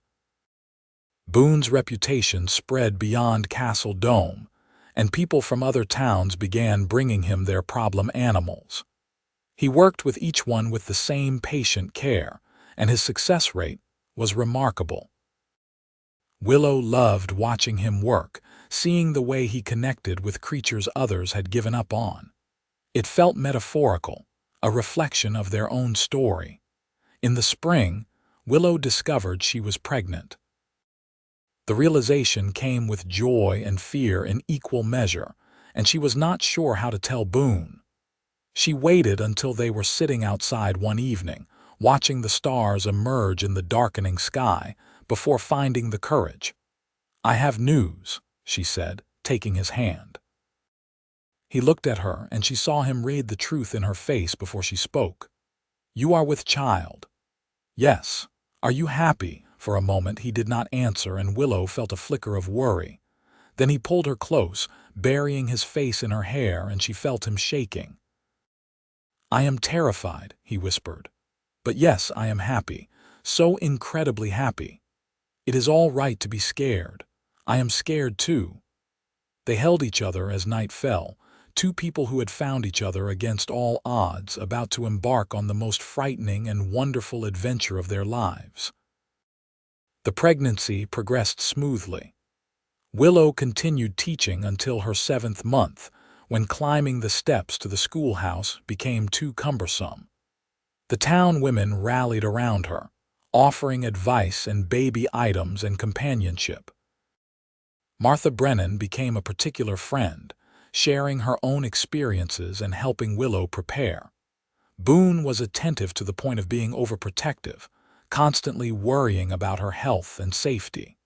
Boone's reputation spread beyond Castle Dome, and people from other towns began bringing him their problem animals. He worked with each one with the same patient care, and his success rate was remarkable. Willow loved watching him work, seeing the way he connected with creatures others had given up on. It felt metaphorical, a reflection of their own story. In the spring, Willow discovered she was pregnant. The realization came with joy and fear in equal measure, and she was not sure how to tell Boone. She waited until they were sitting outside one evening, watching the stars emerge in the darkening sky, before finding the courage. "I have news," she said, taking his hand. He looked at her, and she saw him read the truth in her face before she spoke. "You are with child." "Yes." "Are you happy?" For a moment he did not answer, and Willow felt a flicker of worry. Then he pulled her close, burying his face in her hair, and she felt him shaking. "I am terrified," he whispered. "But yes, I am happy. So incredibly happy. It is all right to be scared. I am scared too." They held each other as night fell, two people who had found each other against all odds, about to embark on the most frightening and wonderful adventure of their lives. The pregnancy progressed smoothly. Willow continued teaching until her 7th month, when climbing the steps to the schoolhouse became too cumbersome. The town women rallied around her, offering advice and baby items and companionship. Martha Brennan became a particular friend, sharing her own experiences and helping Willow prepare. Boone was attentive to the point of being overprotective, constantly worrying about her health and safety.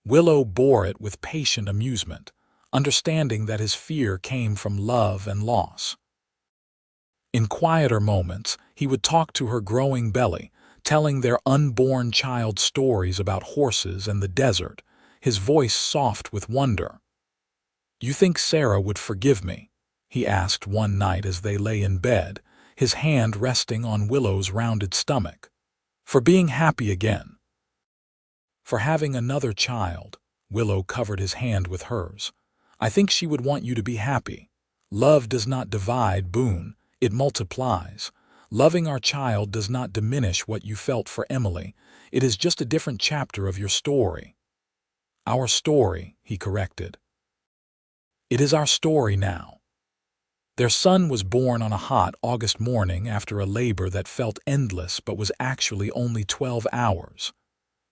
Willow bore it with patient amusement, understanding that his fear came from love and loss. In quieter moments, he would talk to her growing belly, telling their unborn child stories about horses and the desert, his voice soft with wonder. "You think Sarah would forgive me?" he asked one night as they lay in bed, his hand resting on Willow's rounded stomach. "For being happy again?" "For having another child." Willow covered his hand with hers. "I think she would want you to be happy. Love does not divide, Boone, it multiplies. Loving our child does not diminish what you felt for Emily. It is just a different chapter of your story." "Our story," he corrected. "It is our story now." Their son was born on a hot August morning after a labor that felt endless but was actually only 12 hours.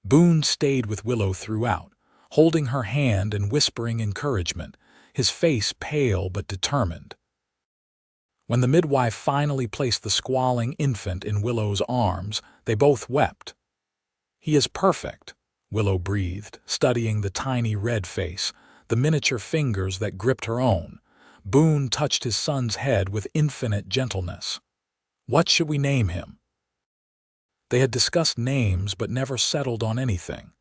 Boone stayed with Willow throughout, holding her hand and whispering encouragement, his face pale but determined. When the midwife finally placed the squalling infant in Willow's arms, they both wept. "He is perfect," Willow breathed, studying the tiny red face, the miniature fingers that gripped her own. Boone touched his son's head with infinite gentleness. "What should we name him?" They had discussed names but never settled on anything.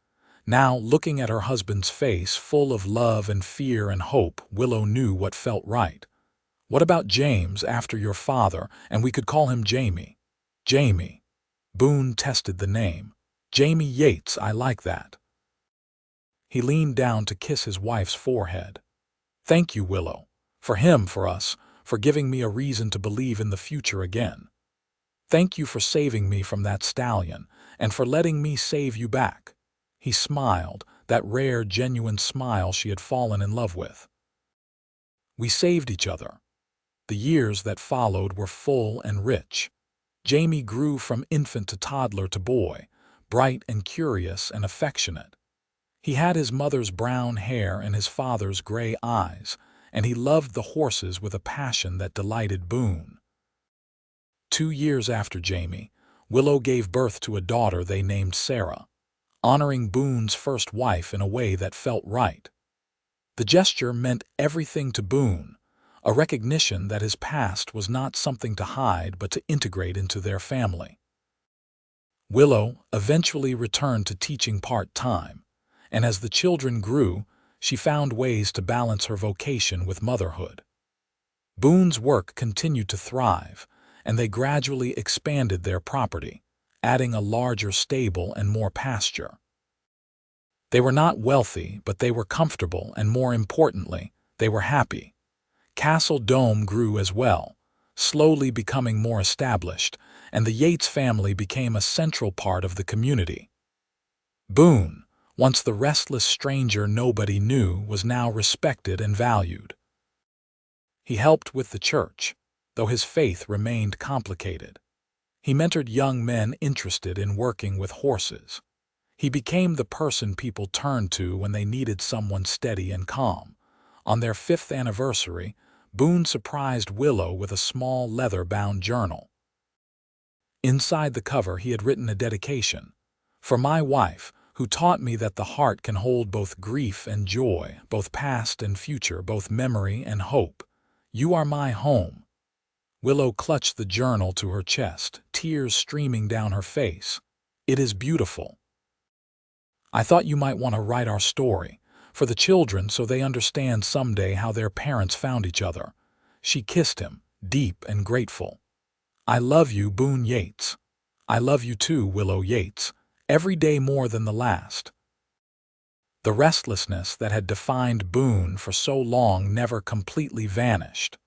Now, looking at her husband's face, full of love and fear and hope, Willow knew what felt right. "What about James, after your father, and we could call him Jamie?" "Jamie." Boone tested the name. "Jamie Yates, I like that." He leaned down to kiss his wife's forehead. "Thank you, Willow. For him, for us, for giving me a reason to believe in the future again. Thank you for saving me from that stallion, and for letting me save you back." He smiled, that rare, genuine smile she had fallen in love with. "We saved each other." The years that followed were full and rich. Jamie grew from infant to toddler to boy, bright and curious and affectionate. He had his mother's brown hair and his father's gray eyes, and he loved the horses with a passion that delighted Boone. 2 years after Jamie, Willow gave birth to a daughter they named Sarah, honoring Boone's first wife in a way that felt right. The gesture meant everything to Boone, a recognition that his past was not something to hide but to integrate into their family. Willow eventually returned to teaching part-time, and as the children grew, she found ways to balance her vocation with motherhood. Boone's work continued to thrive, and they gradually expanded their property, adding a larger stable and more pasture. They were not wealthy, but they were comfortable, and more importantly, they were happy. Castle Dome grew as well, slowly becoming more established, and the Yates family became a central part of the community. Boone, once the restless stranger nobody knew, was now respected and valued. He helped with the church, though his faith remained complicated. He mentored young men interested in working with horses. He became the person people turned to when they needed someone steady and calm. On their 5th anniversary, Boone surprised Willow with a small leather-bound journal. Inside the cover he had written a dedication. "For my wife, who taught me that the heart can hold both grief and joy, both past and future, both memory and hope. You are my home." Willow clutched the journal to her chest, tears streaming down her face. "It is beautiful. I thought you might want to write our story for the children so they understand someday how their parents found each other." She kissed him, deep and grateful. "I love you, Boone Yates. I love you too, Willow Yates, every day more than the last." The restlessness that had defined Boone for so long never completely vanished.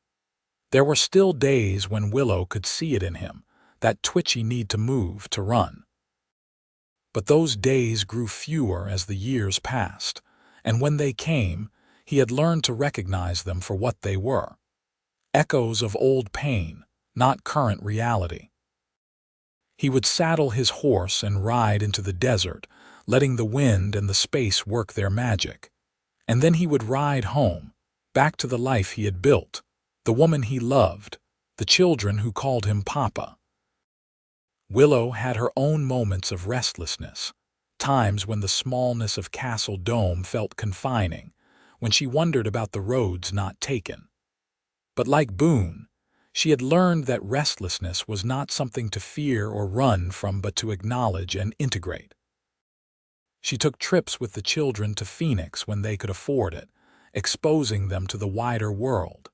There were still days when Willow could see it in him, that twitchy need to move, to run. But those days grew fewer as the years passed, and when they came, he had learned to recognize them for what they were: echoes of old pain, not current reality. He would saddle his horse and ride into the desert, letting the wind and the space work their magic. And then he would ride home, back to the life he had built, the woman he loved, the children who called him Papa. Willow had her own moments of restlessness, times when the smallness of Castle Dome felt confining, when she wondered about the roads not taken. But like Boone, she had learned that restlessness was not something to fear or run from but to acknowledge and integrate. She took trips with the children to Phoenix when they could afford it, exposing them to the wider world.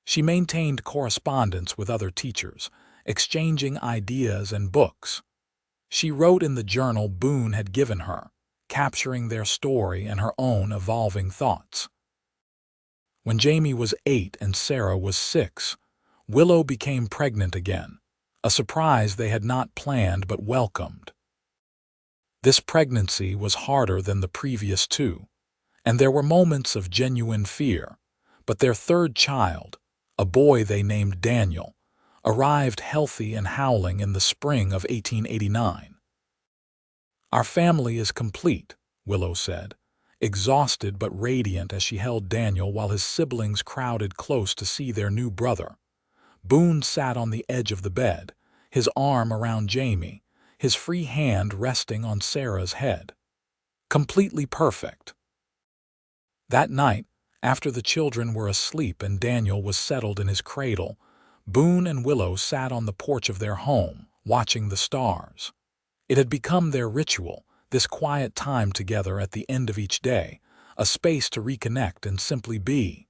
She maintained correspondence with other teachers, exchanging ideas and books. She wrote in the journal Boone had given her, capturing their story and her own evolving thoughts. When Jamie was 8 and Sarah was 6, Willow became pregnant again, a surprise they had not planned but welcomed. This pregnancy was harder than the previous two, and there were moments of genuine fear, but their third child, a boy they named Daniel, arrived healthy and howling in the spring of 1889. "Our family is complete," Willow said, exhausted but radiant as she held Daniel while his siblings crowded close to see their new brother. Boone sat on the edge of the bed, his arm around Jamie, his free hand resting on Sarah's head. "Completely perfect." That night, after the children were asleep and Daniel was settled in his cradle, Boone and Willow sat on the porch of their home, watching the stars. It had become their ritual, this quiet time together at the end of each day, a space to reconnect and simply be.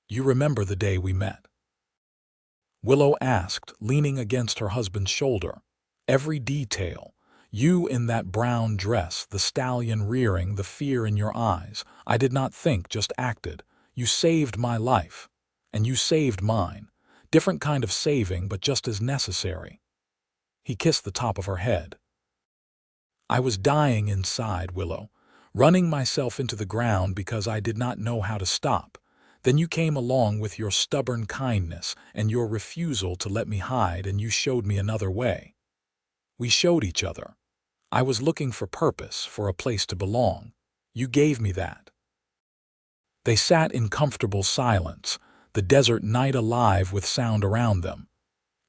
"You remember the day we met?" Willow asked, leaning against her husband's shoulder. "Every detail. You in that brown dress, the stallion rearing, the fear in your eyes. I did not think, just acted. You saved my life. And you saved mine. Different kind of saving, but just as necessary." He kissed the top of her head. "I was dying inside, Willow, running myself into the ground because I did not know how to stop. Then you came along with your stubborn kindness and your refusal to let me hide, and you showed me another way. We showed each other. I was looking for purpose, for a place to belong. You gave me that." They sat in comfortable silence, the desert night alive with sound around them.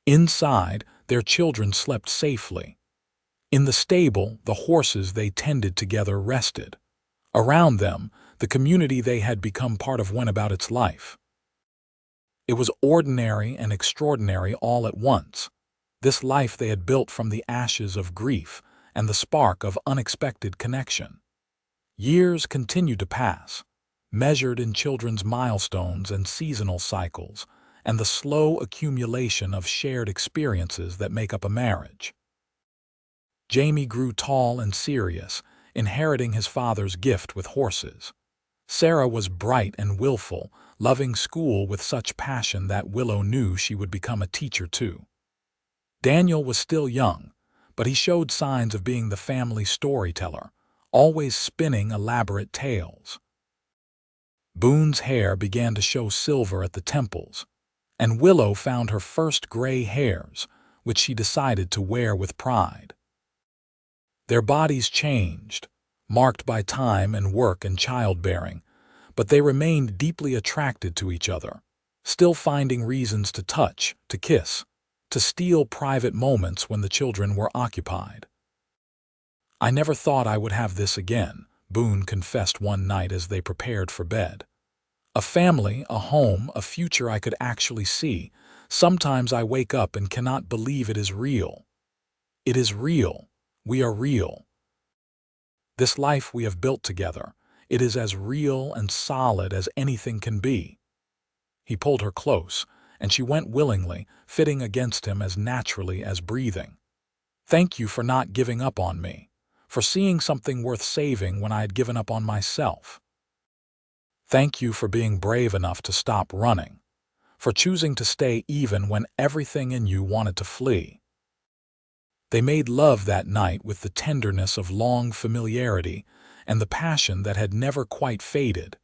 Inside, their children slept safely. In the stable, the horses they tended together rested. Around them, the community they had become part of went about its life. It was ordinary and extraordinary all at once, this life they had built from the ashes of grief and the spark of unexpected connection. Years continued to pass, measured in children's milestones and seasonal cycles, and the slow accumulation of shared experiences that make up a marriage. Jamie grew tall and serious, inheriting his father's gift with horses. Sarah was bright and willful, loving school with such passion that Willow knew she would become a teacher too. Daniel was still young, but he showed signs of being the family storyteller, always spinning elaborate tales. Boone's hair began to show silver at the temples, and Willow found her first gray hairs, which she decided to wear with pride. Their bodies changed, marked by time and work and childbearing, but they remained deeply attracted to each other, still finding reasons to touch, to kiss, to steal private moments when the children were occupied. "I never thought I would have this again," Boone confessed one night as they prepared for bed. "A family, a home, a future I could actually see. Sometimes I wake up and cannot believe it is real. It is real. We are real. This life we have built together, it is as real and solid as anything can be." He pulled her close, and she went willingly, fitting against him as naturally as breathing. "Thank you for not giving up on me, for seeing something worth saving when I had given up on myself. Thank you for being brave enough to stop running, for choosing to stay even when everything in you wanted to flee." They made love that night with the tenderness of long familiarity and the passion that had never quite faded.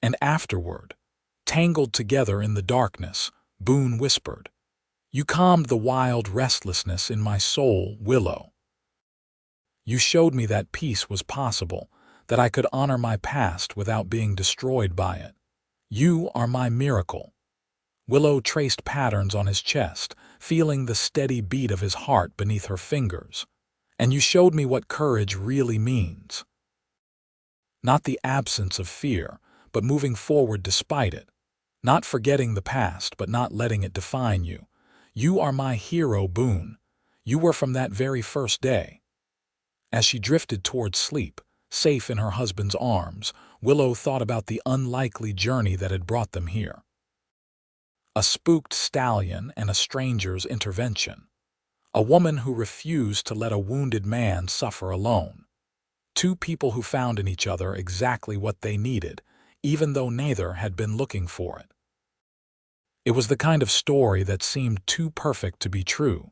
And afterward, tangled together in the darkness, Boone whispered, "You calmed the wild restlessness in my soul, Willow. You showed me that peace was possible, that I could honor my past without being destroyed by it. You are my miracle." Willow traced patterns on his chest, feeling the steady beat of his heart beneath her fingers. "And you showed me what courage really means. Not the absence of fear, but moving forward despite it. Not forgetting the past, but not letting it define you. You are my hero, Boone. You were from that very first day." As she drifted towards sleep, safe in her husband's arms, Willow thought about the unlikely journey that had brought them here. A spooked stallion and a stranger's intervention. A woman who refused to let a wounded man suffer alone. Two people who found in each other exactly what they needed, even though neither had been looking for it. It was the kind of story that seemed too perfect to be true.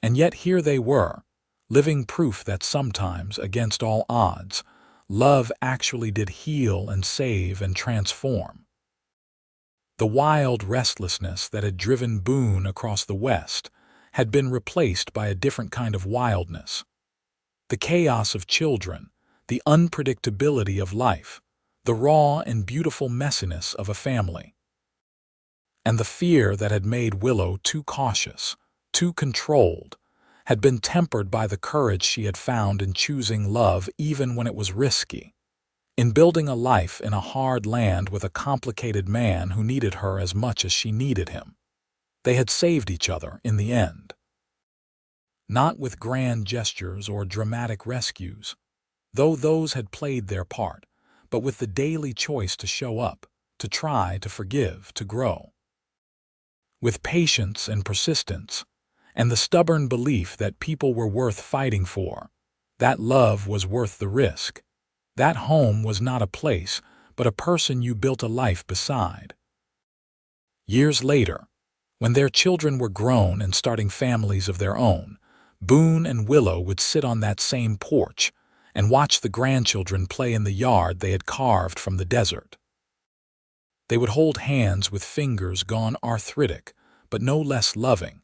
And yet here they were, living proof that sometimes, against all odds, love actually did heal and save and transform. The wild restlessness that had driven Boone across the West had been replaced by a different kind of wildness. The chaos of children, the unpredictability of life, the raw and beautiful messiness of a family. And the fear that had made Willow too cautious, too controlled, had been tempered by the courage she had found in choosing love even when it was risky. In building a life in a hard land with a complicated man who needed her as much as she needed him. They had saved each other in the end. Not with grand gestures or dramatic rescues, though those had played their part, but with the daily choice to show up, to try, to forgive, to grow. With patience and persistence, and the stubborn belief that people were worth fighting for, that love was worth the risk. That home was not a place, but a person you built a life beside. Years later, when their children were grown and starting families of their own, Boone and Willow would sit on that same porch and watch the grandchildren play in the yard they had carved from the desert. They would hold hands with fingers gone arthritic, but no less loving,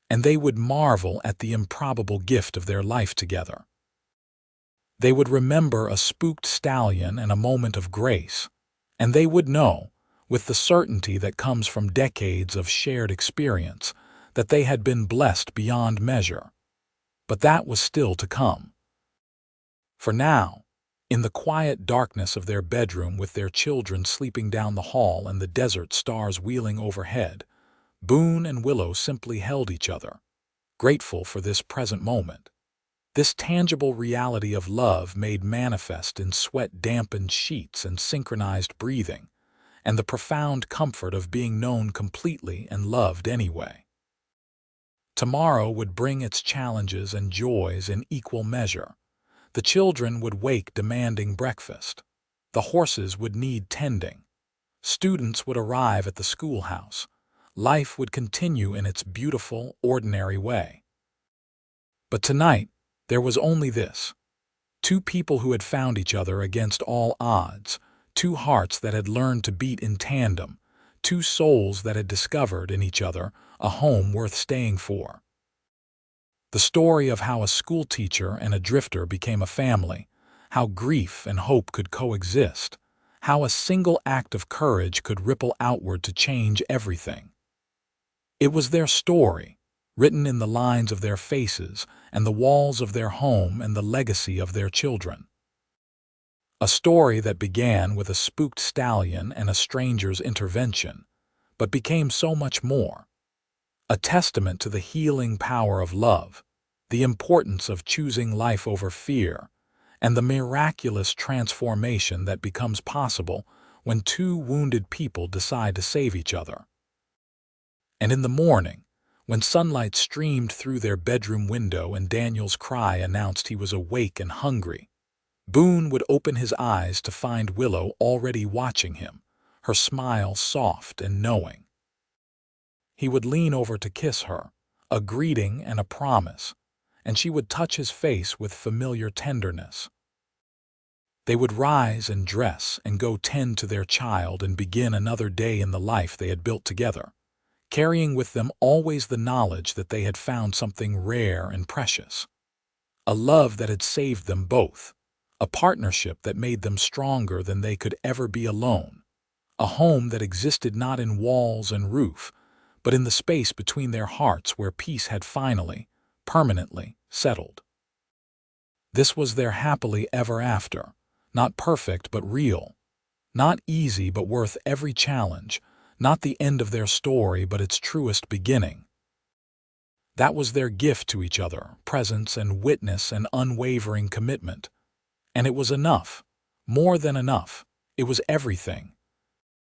and they would marvel at the improbable gift of their life together. They would remember a spooked stallion and a moment of grace, and they would know, with the certainty that comes from decades of shared experience, that they had been blessed beyond measure. But that was still to come. For now, in the quiet darkness of their bedroom with their children sleeping down the hall and the desert stars wheeling overhead, Boone and Willow simply held each other, grateful for this present moment. This tangible reality of love made manifest in sweat-dampened sheets and synchronized breathing, and the profound comfort of being known completely and loved anyway. Tomorrow would bring its challenges and joys in equal measure. The children would wake demanding breakfast. The horses would need tending. Students would arrive at the schoolhouse. Life would continue in its beautiful, ordinary way. But tonight, there was only this. Two people who had found each other against all odds, two hearts that had learned to beat in tandem, two souls that had discovered in each other a home worth staying for. The story of how a schoolteacher and a drifter became a family, how grief and hope could coexist, how a single act of courage could ripple outward to change everything. It was their story, written in the lines of their faces and the walls of their home and the legacy of their children. A story that began with a spooked stallion and a stranger's intervention, but became so much more. A testament to the healing power of love, the importance of choosing life over fear, and the miraculous transformation that becomes possible when two wounded people decide to save each other. And in the morning, when sunlight streamed through their bedroom window and Daniel's cry announced he was awake and hungry, Boone would open his eyes to find Willow already watching him, her smile soft and knowing. He would lean over to kiss her, a greeting and a promise, and she would touch his face with familiar tenderness. They would rise and dress and go tend to their child and begin another day in the life they had built together, carrying with them always the knowledge that they had found something rare and precious. A love that had saved them both, a partnership that made them stronger than they could ever be alone, a home that existed not in walls and roof, but in the space between their hearts where peace had finally, permanently settled. This was their happily ever after, not perfect but real, not easy but worth every challenge, not the end of their story but its truest beginning. That was their gift to each other, presence and witness and unwavering commitment. And it was enough, more than enough. It was everything.